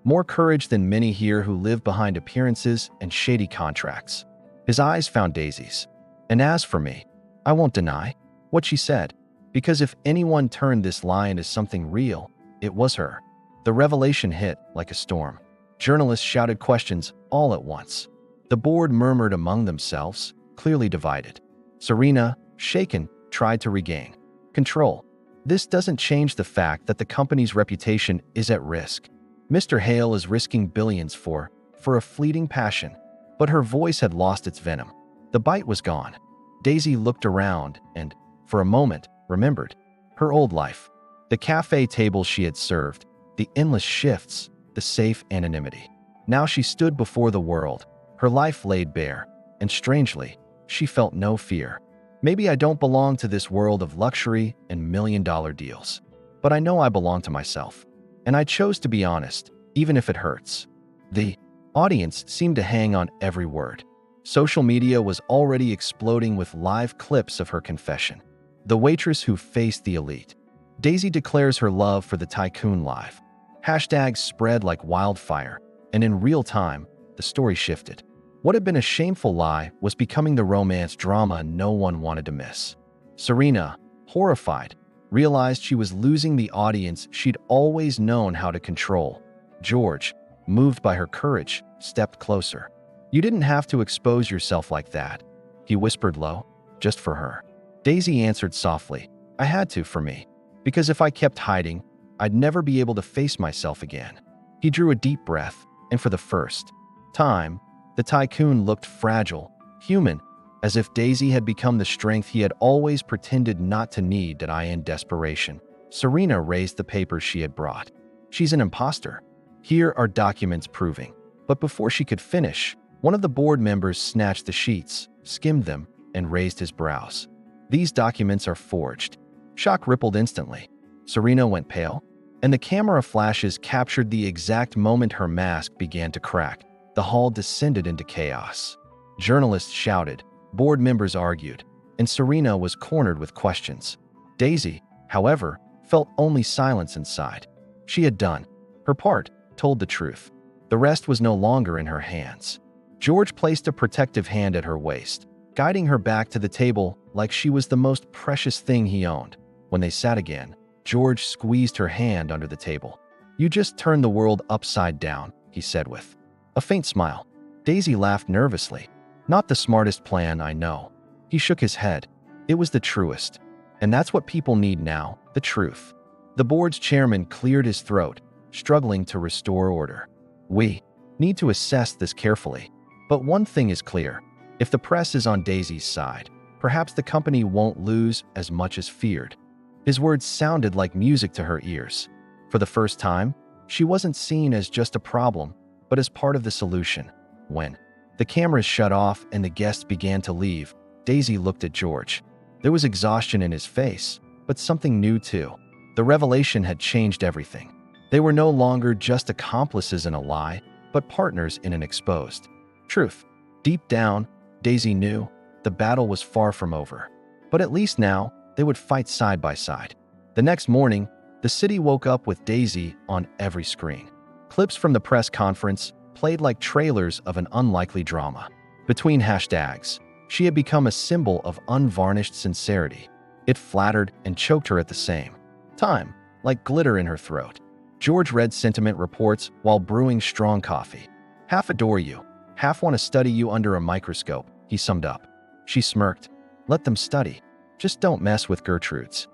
More courage than many here who live behind appearances and shady contracts. His eyes found Daisy's. And as for me, I won't deny what she said, because if anyone turned this lie into something real, it was her. The revelation hit like a storm. Journalists shouted questions all at once. The board murmured among themselves, clearly divided. Serena, shaken, tried to regain control. This doesn't change the fact that the company's reputation is at risk. Mr. Hale is risking billions for a fleeting passion, but her voice had lost its venom. The bite was gone. Daisy looked around and, for a moment, remembered her old life. The cafe tables she had served, the endless shifts, the safe anonymity. Now she stood before the world, her life laid bare, and strangely, she felt no fear. Maybe I don't belong to this world of luxury and million-dollar deals, but I know I belong to myself. And I chose to be honest, even if it hurts. The audience seemed to hang on every word. Social media was already exploding with live clips of her confession. The waitress who faced the elite. Daisy declares her love for the tycoon live. Hashtags spread like wildfire, and in real time, the story shifted. What had been a shameful lie was becoming the romance drama no one wanted to miss. Serena, horrified, realized she was losing the audience she'd always known how to control. George, moved by her courage, stepped closer. "You didn't have to expose yourself like that," he whispered low, "just for her." Daisy answered softly, "I had to for me, because if I kept hiding, I'd never be able to face myself again." He drew a deep breath, and for the first time, the tycoon looked fragile, human, as if Daisy had become the strength he had always pretended not to need. In desperation, Serena raised the papers she had brought. "She's an imposter. Here are documents proving." But before she could finish, one of the board members snatched the sheets, skimmed them, and raised his brows. "These documents are forged." Shock rippled instantly. Serena went pale, and the camera flashes captured the exact moment her mask began to crack. The hall descended into chaos. Journalists shouted, board members argued, and Serena was cornered with questions. Daisy, however, felt only silence inside. She had done her part, told the truth. The rest was no longer in her hands. George placed a protective hand at her waist, guiding her back to the table like she was the most precious thing he owned. When they sat again, George squeezed her hand under the table. "You just turned the world upside down," he said with a faint smile. Daisy laughed nervously. "Not the smartest plan, I know." He shook his head. "It was the truest. And that's what people need now, the truth." The board's chairman cleared his throat, struggling to restore order. "We need to assess this carefully. But one thing is clear. If the press is on Daisy's side, perhaps the company won't lose as much as feared." His words sounded like music to her ears. For the first time, she wasn't seen as just a problem, but as part of the solution. When the cameras shut off and the guests began to leave, Daisy looked at George. There was exhaustion in his face, but something new too. The revelation had changed everything. They were no longer just accomplices in a lie, but partners in an exposed truth. Deep down, Daisy knew the battle was far from over. But at least now, they would fight side by side. The next morning, the city woke up with Daisy on every screen. Clips from the press conference played like trailers of an unlikely drama. Between hashtags, she had become a symbol of unvarnished sincerity. It flattered and choked her at the same time, like glitter in her throat. George read sentiment reports while brewing strong coffee. "Half adore you, half want to study you under a microscope," he summed up. She smirked. "Let them study. Just don't mess with Gertrude's."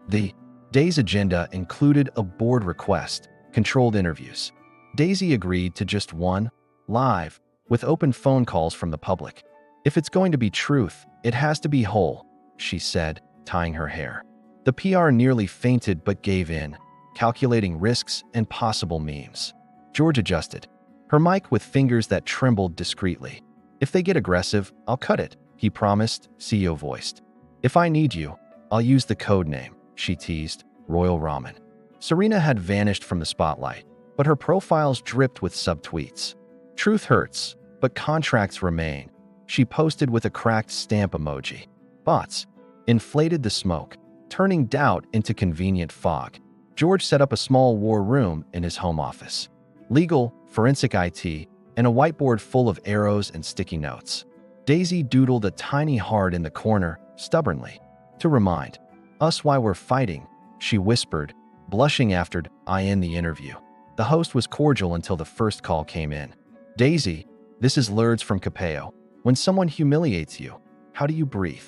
The day's agenda included a board request, controlled interviews. Daisy agreed to just one, live, with open phone calls from the public. "If it's going to be truth, it has to be whole," she said, tying her hair. The PR nearly fainted but gave in, calculating risks and possible memes. George adjusted her mic with fingers that trembled discreetly. "If they get aggressive, I'll cut it," he promised, CEO voiced. "If I need you, I'll use the code name," she teased, Royal Ramen. Serena had vanished from the spotlight, but her profiles dripped with subtweets. "Truth hurts, but contracts remain," she posted with a cracked stamp emoji. Bots inflated the smoke, turning doubt into convenient fog. George set up a small war room in his home office. legal, forensic IT, and a whiteboard full of arrows and sticky notes. Daisy doodled a tiny heart in the corner, stubbornly. To remind us why we're fighting, she whispered, blushing after I end the interview. The host was cordial until the first call came in. Daisy, this is Lourdes from Capeo. When someone humiliates you, how do you breathe?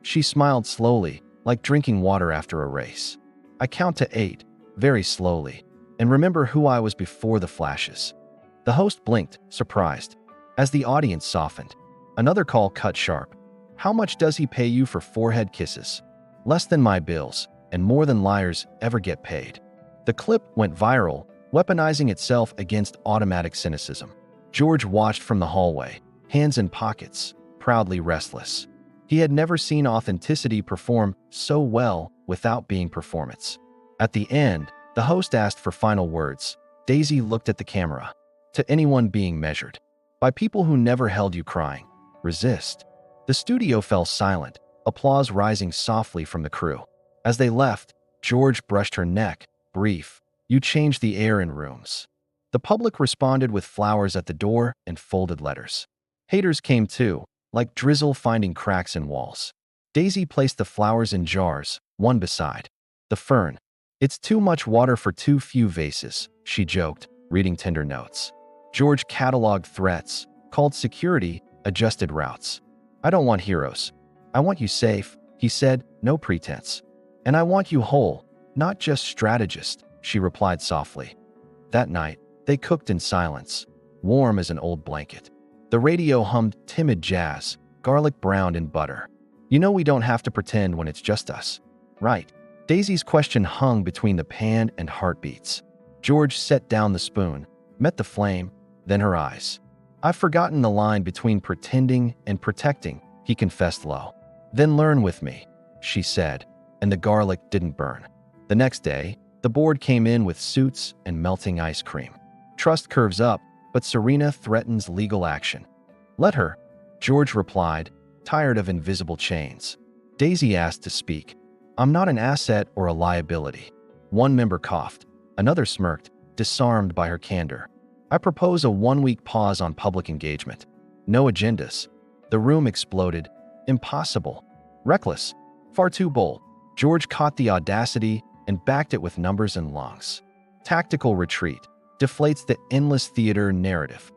She smiled slowly, like drinking water after a race. I count to 8, very slowly, and remember who I was before the flashes. The host blinked, surprised. As the audience softened, another call cut sharp. How much does he pay you for forehead kisses? Less than my bills, and more than liars ever get paid. The clip went viral, weaponizing itself against automatic cynicism. George watched from the hallway, hands in pockets, proudly restless. He had never seen authenticity perform so well without being performance. At the end, the host asked for final words. Daisy looked at the camera. To anyone being measured by people who never held you crying, resist. The studio fell silent, applause rising softly from the crew. As they left, George brushed her neck, brief. You changed the air in rooms. The public responded with flowers at the door and folded letters. Haters came too, like drizzle finding cracks in walls. Daisy placed the flowers in jars, one beside the fern. It's too much water for too few vases, she joked, reading tender notes. George cataloged threats, called security, adjusted routes. I don't want heroes. I want you safe, he said, no pretense. And I want you whole, not just strategist, she replied softly. That night, they cooked in silence, warm as an old blanket. The radio hummed timid jazz, garlic browned in butter. You know we don't have to pretend when it's just us, right? Daisy's question hung between the pan and heartbeats. George set down the spoon, met the flame, then her eyes. I've forgotten the line between pretending and protecting, he confessed low. Then learn with me, she said, and the garlic didn't burn. The next day, the board came in with suits and melting ice cream. Trust curves up, but Serena threatens legal action. Let her, George replied, tired of invisible chains. Daisy asked to speak. I'm not an asset or a liability. One member coughed. Another smirked, disarmed by her candor. I propose a 1-week pause on public engagement. No agendas. The room exploded. Impossible. Reckless. Far too bold. George caught the audacity and backed it with numbers and lungs. Tactical retreat. Deflates the endless theater narrative.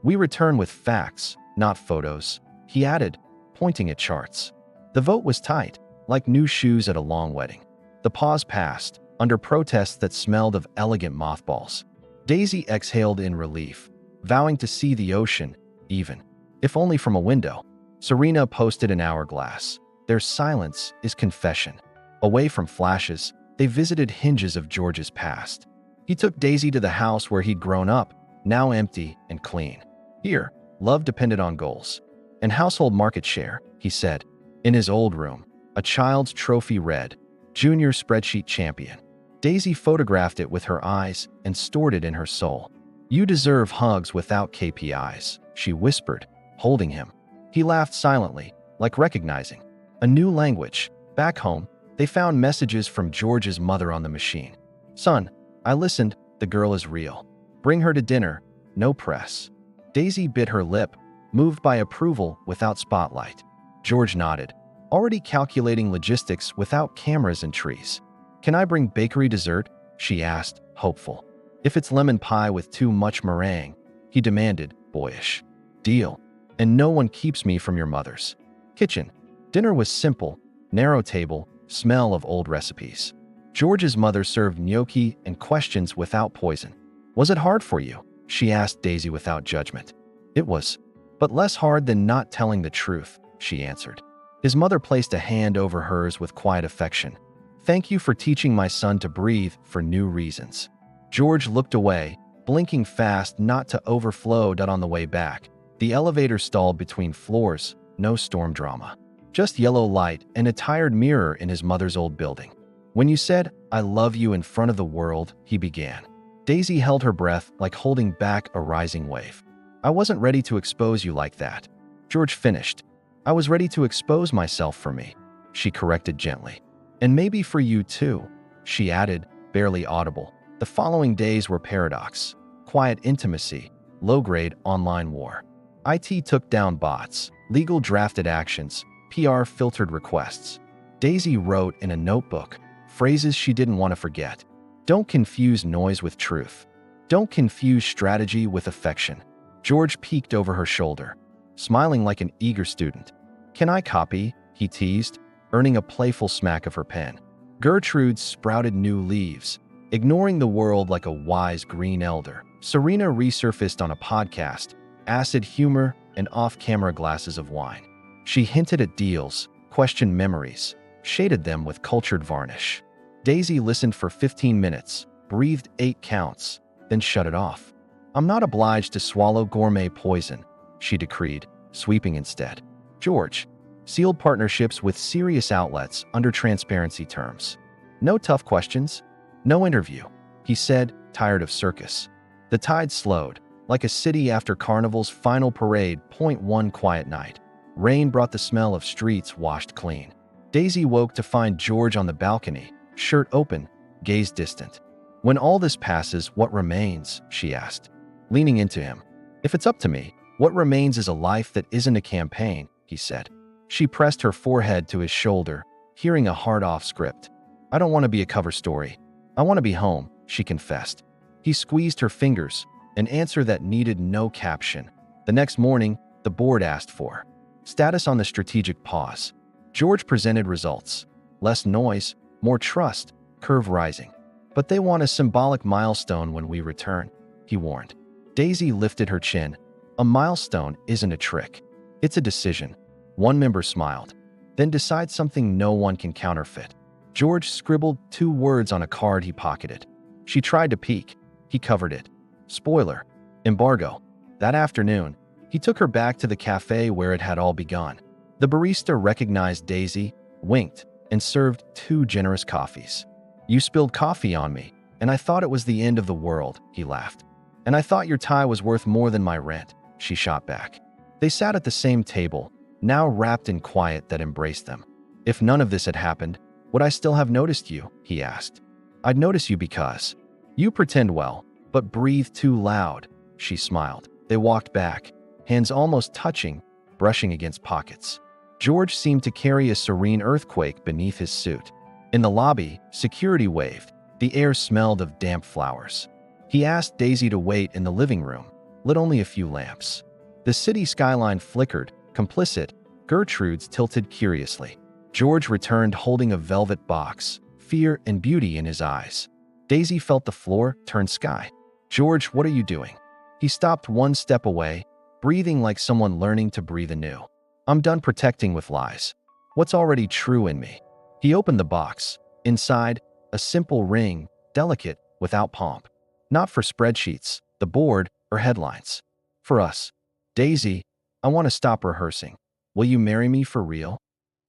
We return with facts, not photos, he added, pointing at charts. The vote was tight, like new shoes at a long wedding. The pause passed, under protests that smelled of elegant mothballs. Daisy exhaled in relief, vowing to see the ocean, even if only from a window. Serena posted an hourglass. Their silence is confession. Away from flashes, they visited hinges of George's past. He took Daisy to the house where he'd grown up, now empty and clean. Here, love depended on goals and household market share, he said. In his old room, a child's trophy read, Junior Spreadsheet Champion. Daisy photographed it with her eyes and stored it in her soul. You deserve hugs without KPIs, she whispered, holding him. He laughed silently, like recognizing a new language. Back home, they found messages from George's mother on the machine. Son, I listened, the girl is real. Bring her to dinner, no press. Daisy bit her lip, moved by approval without spotlight. George nodded, already calculating logistics without cameras and trees. Can I bring bakery dessert? She asked, hopeful. If it's lemon pie with too much meringue, he demanded, boyish. Deal. And no one keeps me from your mother's kitchen. Dinner was simple, narrow table, smell of old recipes. George's mother served gnocchi and questions without poison. Was it hard for you? She asked Daisy without judgment. It was, but less hard than not telling the truth, she answered. His mother placed a hand over hers with quiet affection. Thank you for teaching my son to breathe for new reasons. George looked away, blinking fast not to overflow. On the way back, the elevator stalled between floors, no storm drama. Just yellow light and a tired mirror in his mother's old building. When you said, I love you in front of the world, he began. Daisy held her breath like holding back a rising wave. I wasn't ready to expose you like that. George finished. I was ready to expose myself for me, she corrected gently. And maybe for you too, she added, barely audible. The following days were paradox. quiet intimacy, low-grade online war. IT took down bots, legal drafted actions, PR filtered requests. Daisy wrote in a notebook phrases she didn't want to forget. Don't confuse noise with truth. Don't confuse strategy with affection. George peeked over her shoulder, smiling like an eager student. Can I copy? He teased, earning a playful smack of her pen. Gertrude sprouted new leaves, ignoring the world like a wise green elder. Serena resurfaced on a podcast, acid humor and off-camera glasses of wine. She hinted at deals, questioned memories, shaded them with cultured varnish. Daisy listened for 15 minutes, breathed 8 counts, then shut it off. I'm not obliged to swallow gourmet poison, she decreed, sweeping instead. George sealed partnerships with serious outlets under transparency terms. No tough questions, no interview, he said, tired of circus. The tide slowed, like a city after Carnival's final parade. One quiet night. Rain brought the smell of streets washed clean. Daisy woke to find George on the balcony, shirt open, gaze distant. When all this passes, what remains? She asked, leaning into him. If it's up to me, what remains is a life that isn't a campaign, he said. She pressed her forehead to his shoulder, hearing a hard-off script. I don't want to be a cover story. I want to be home, she confessed. He squeezed her fingers, an answer that needed no caption. The next morning, the board asked for status on the strategic pause. George presented results. Less noise, more trust, curve rising. But they want a symbolic milestone when we return, he warned. Daisy lifted her chin. A milestone isn't a trick. It's a decision. One member smiled. Then decide something no one can counterfeit. George scribbled 2 words on a card he pocketed. She tried to peek. He covered it. Spoiler. Embargo. That afternoon, he took her back to the cafe where it had all begun. The barista recognized Daisy, winked, and served 2 generous coffees. You spilled coffee on me, and I thought it was the end of the world, he laughed. And I thought your tie was worth more than my rent, she shot back. They sat at the same table, now wrapped in quiet that embraced them. If none of this had happened, would I still have noticed you? He asked. I'd notice you because you pretend well, but breathe too loud, she smiled. They walked back, hands almost touching, brushing against pockets. George seemed to carry a serene earthquake beneath his suit. In the lobby, security waved. The air smelled of damp flowers. He asked Daisy to wait in the living room, lit only a few lamps. The city skyline flickered, complicit. Gertrude's tilted curiously. George returned holding a velvet box, fear and beauty in his eyes. Daisy felt the floor turn sky. George, what are you doing? He stopped 1 step away, breathing like someone learning to breathe anew. I'm done protecting with lies. What's already true in me? He opened the box. Inside, a simple ring, delicate, without pomp. Not for spreadsheets, the board, or headlines. For us. Daisy, I want to stop rehearsing. Will you marry me for real?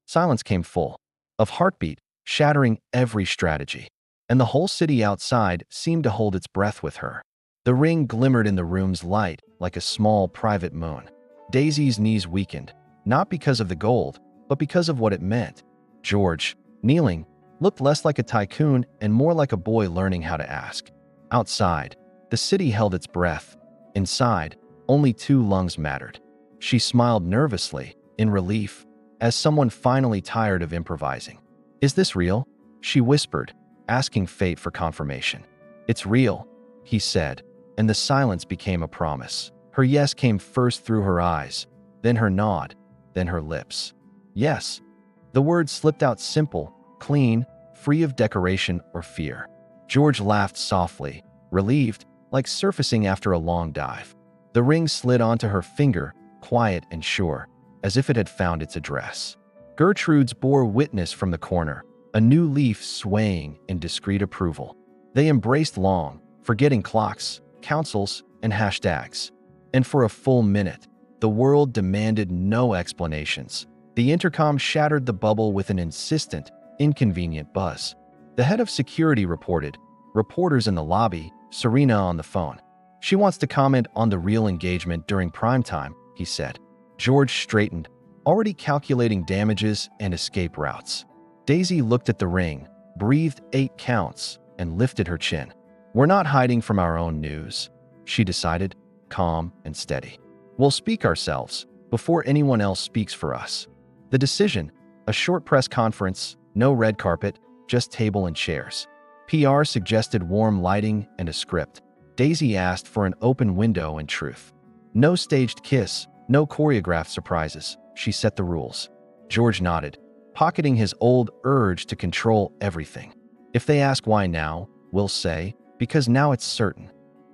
Silence came full of heartbeat, shattering every strategy. And the whole city outside seemed to hold its breath with her. The ring glimmered in the room's light like a small private moon. Daisy's knees weakened, not because of the gold, but because of what it meant. George, kneeling, looked less like a tycoon and more like a boy learning how to ask. Outside, the city held its breath. Inside, only 2 lungs mattered. She smiled nervously, in relief, as someone finally tired of improvising. Is this real? She whispered, asking fate for confirmation. It's real, he said, and the silence became a promise. Her yes came first through her eyes, then her nod, then her lips. Yes. The words slipped out simple, clean, free of decoration or fear. George laughed softly, relieved, like surfacing after a long dive. The ring slid onto her finger, quiet and sure, as if it had found its address. Gertrude's bore witness from the corner, a new leaf swaying in discreet approval. They embraced long, forgetting clocks, councils, and hashtags. And for a full minute, the world demanded no explanations. The intercom shattered the bubble with an insistent, inconvenient buzz. The head of security reported, reporters in the lobby, Serena on the phone. She wants to comment on the real engagement during prime time, he said. George straightened, already calculating damages and escape routes. Daisy looked at the ring, breathed 8 counts, and lifted her chin. We're not hiding from our own news. she decided, calm and steady. We'll speak ourselves before anyone else speaks for us. The decision, a short press conference, no red carpet, just table and chairs. PR suggested warm lighting and a script. Daisy asked for an open window and truth. No staged kiss, no choreographed surprises. She set the rules. George nodded, pocketing his old urge to control everything. If they ask why now, we'll say, because now it's certain.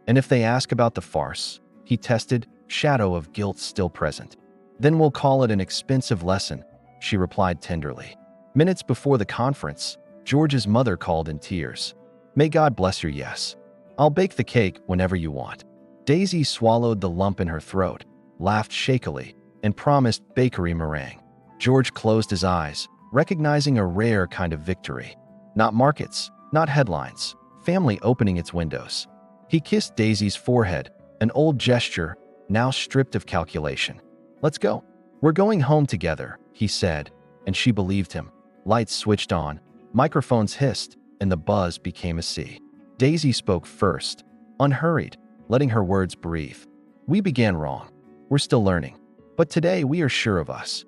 And if they ask about the farce, he tested, shadow of guilt still present. Then we'll call it an expensive lesson, she replied tenderly. Minutes before the conference, George's mother called in tears. May God bless your yes. I'll bake the cake whenever you want. Daisy swallowed the lump in her throat, laughed shakily, and promised bakery meringue. George closed his eyes, recognizing a rare kind of victory. Not markets, not headlines, family opening its windows. He kissed Daisy's forehead, an old gesture, now stripped of calculation. Let's go. We're going home together, he said, and she believed him. Lights switched on, microphones hissed, and the buzz became a sea. Daisy spoke first, unhurried, letting her words breathe. We began wrong. We're still learning. But today we are sure of us.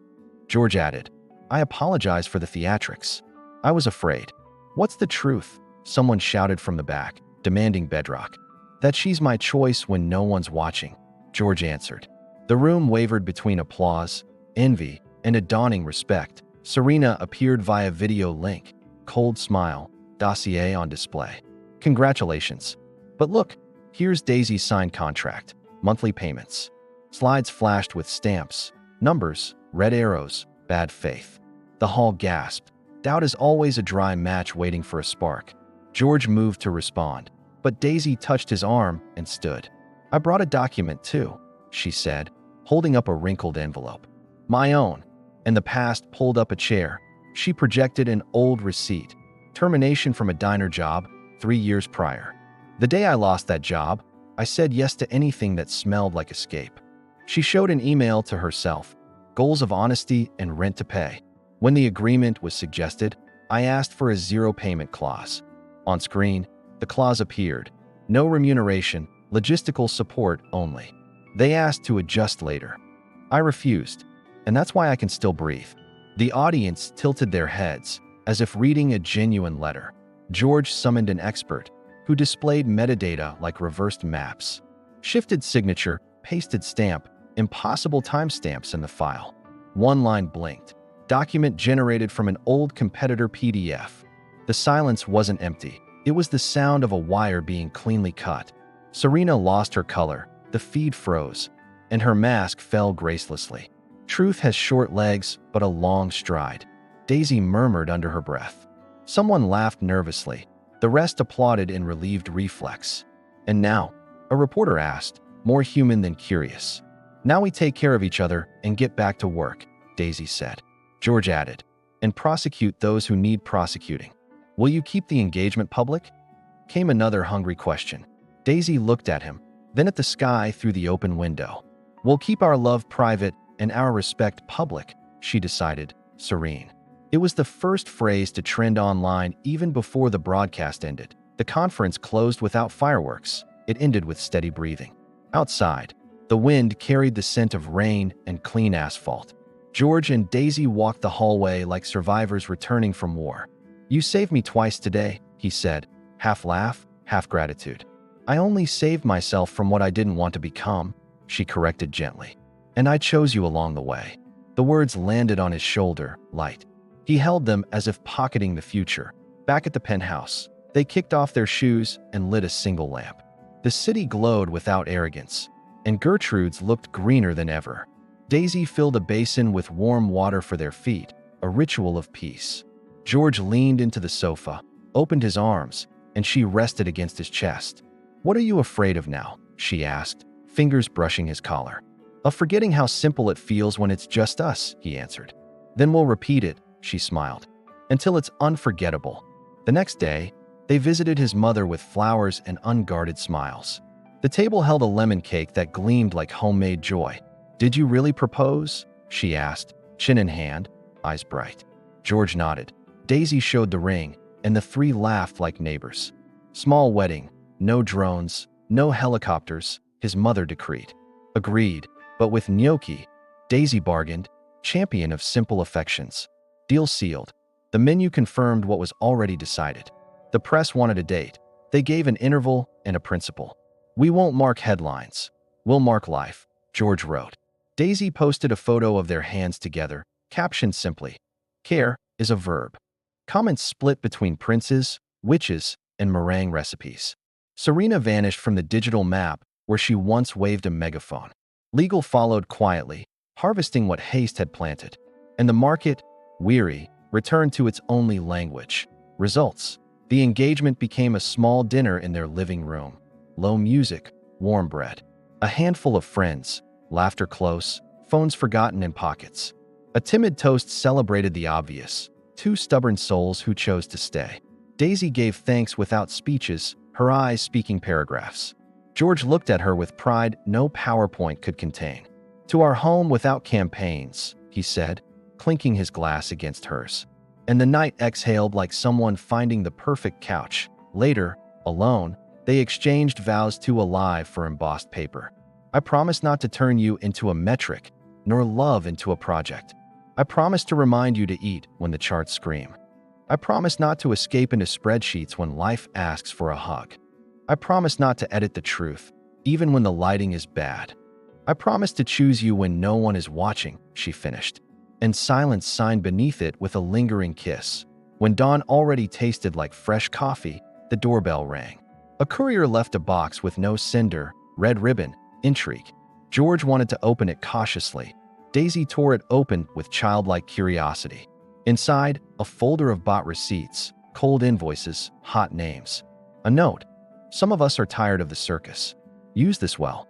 George added, I apologize for the theatrics. I was afraid. What's the truth? Someone shouted from the back, demanding bedrock. That she's my choice when no one's watching, George answered. The room wavered between applause, envy, and a dawning respect. Serena appeared via video link, cold smile, dossier on display. Congratulations. But look, here's Daisy's signed contract, monthly payments. Slides flashed with stamps, numbers, red arrows, bad faith. The hall gasped. Doubt is always a dry match waiting for a spark. George moved to respond, but Daisy touched his arm and stood. I brought a document too, she said, holding up a wrinkled envelope. My own. And the past pulled up a chair. She projected an old receipt. Termination from a diner job 3 years prior. The day I lost that job, I said yes to anything that smelled like escape. She showed an email to herself, goals of honesty and rent to pay. When the agreement was suggested, I asked for a zero payment clause. On screen, the clause appeared. No remuneration, logistical support only. They asked to adjust later. I refused, and that's why I can still breathe. The audience tilted their heads, as if reading a genuine letter. George summoned an expert, who displayed metadata like reversed maps. Shifted signature, pasted stamp, impossible timestamps in the file. One line blinked. Document generated from an old competitor PDF. The silence wasn't empty. It was the sound of a wire being cleanly cut. Serena lost her color, the feed froze, and her mask fell gracelessly. Truth has short legs, but a long stride, Daisy murmured under her breath. Someone laughed nervously. The rest applauded in relieved reflex. And now, a reporter asked, more human than curious. Now we take care of each other and get back to work, Daisy said. George added, and prosecute those who need prosecuting. Will you keep the engagement public? Came another hungry question. Daisy looked at him, then at the sky through the open window. We'll keep our love private and our respect public, she decided, serene. It was the first phrase to trend online even before the broadcast ended. The conference closed without fireworks. It ended with steady breathing. Outside, the wind carried the scent of rain and clean asphalt. George and Daisy walked the hallway like survivors returning from war. You saved me twice today, he said, half laugh, half gratitude. I only saved myself from what I didn't want to become, she corrected gently. And I chose you along the way. The words landed on his shoulder, light. He held them as if pocketing the future. Back at the penthouse, they kicked off their shoes and lit a single lamp. The city glowed without arrogance, and Gertrude's looked greener than ever. Daisy filled a basin with warm water for their feet, a ritual of peace. George leaned into the sofa, opened his arms, and she rested against his chest. What are you afraid of now? She asked, fingers brushing his collar. Of forgetting how simple it feels when it's just us, he answered. Then we'll repeat it, she smiled, until it's unforgettable. The next day, they visited his mother with flowers and unguarded smiles. The table held a lemon cake that gleamed like homemade joy. Did you really propose? She asked, chin in hand, eyes bright. George nodded. Daisy showed the ring, and the three laughed like neighbors. Small wedding, no drones, No helicopters, his mother decreed. Agreed, but with gnocchi, Daisy bargained, champion of simple affections. Deal sealed. The menu confirmed what was already decided. The press wanted a date. They gave an interval and a principle. We won't mark headlines. We'll mark life, George wrote. Daisy posted a photo of their hands together, captioned simply, "Care is a verb." Comments split between princes, witches, and meringue recipes. Serena vanished from the digital map where she once waved a megaphone. Legal followed quietly, harvesting what haste had planted. And the market, weary, returned to its only language. Results. The engagement became a small dinner in their living room. Low music, warm bread. A handful of friends, laughter close, phones forgotten in pockets. A timid toast celebrated the obvious. Two stubborn souls who chose to stay. Daisy gave thanks without speeches, her eyes speaking paragraphs. George looked at her with pride no PowerPoint could contain. "To our home without campaigns," he said, clinking his glass against hers. And the night exhaled like someone finding the perfect couch. Later, alone, they exchanged vows too alive for embossed paper. "I promise not to turn you into a metric, nor love into a project. I promise to remind you to eat when the charts scream. I promise not to escape into spreadsheets when life asks for a hug. I promise not to edit the truth, even when the lighting is bad. I promise to choose you when no one is watching," she finished. And silence signed beneath it with a lingering kiss. When dawn already tasted like fresh coffee, the doorbell rang. A courier left a box with no sender, red ribbon, intrigue. George wanted to open it cautiously. Daisy tore it open with childlike curiosity. Inside, a folder of bought receipts, cold invoices, hot names. A note. "Some of us are tired of the circus. Use this well."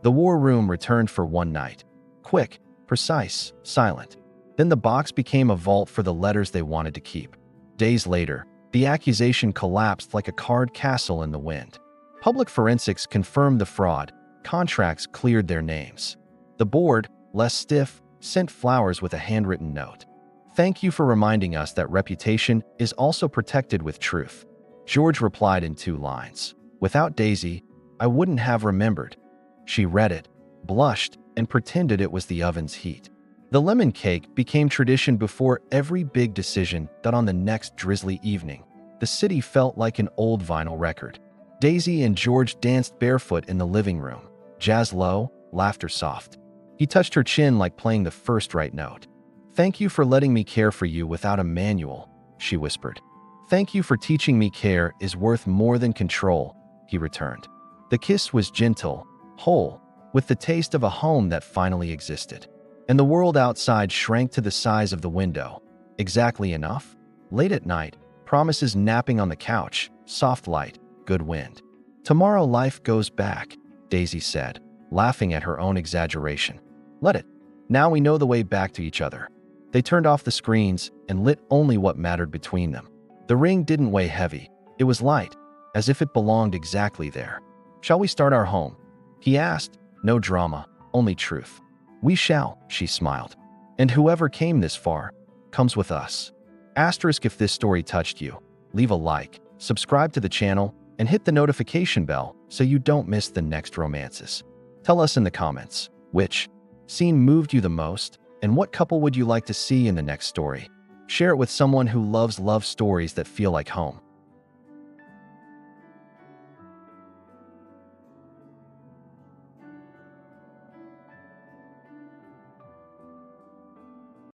The war room returned for one night. Quick, precise, silent. Then the box became a vault for the letters they wanted to keep. Days later, the accusation collapsed like a card castle in the wind. Public forensics confirmed the fraud. Contracts cleared their names. The board, less stiff, sent flowers with a handwritten note. "Thank you for reminding us that reputation is also protected with truth." George replied in 2 lines. "Without Daisy, I wouldn't have remembered." She read it, blushed, and pretended it was the oven's heat. The lemon cake became tradition before every big decision that on the next drizzly evening, the city felt like an old vinyl record. Daisy and George danced barefoot in the living room, jazz low, laughter soft. He touched her chin like playing the first right note. "Thank you for letting me care for you without a manual," she whispered. "Thank you for teaching me care is worth more than control," he returned. The kiss was gentle, whole, with the taste of a home that finally existed. And the world outside shrank to the size of the window. Exactly enough? Late at night, promises napping on the couch, soft light, good wind. "Tomorrow life goes back," Daisy said, laughing at her own exaggeration. "Let it. Now we know the way back to each other." They turned off the screens and lit only what mattered between them. The ring didn't weigh heavy. It was light, as if it belonged exactly there. "Shall we start our home?" he asked. No drama, only truth. "We shall," she smiled. "And whoever came this far comes with us." Asterisk if this story touched you. Leave a like, subscribe to the channel, and hit the notification bell so you don't miss the next romances. Tell us in the comments, which scene moved you the most, and what couple would you like to see in the next story? Share it with someone who loves love stories that feel like home.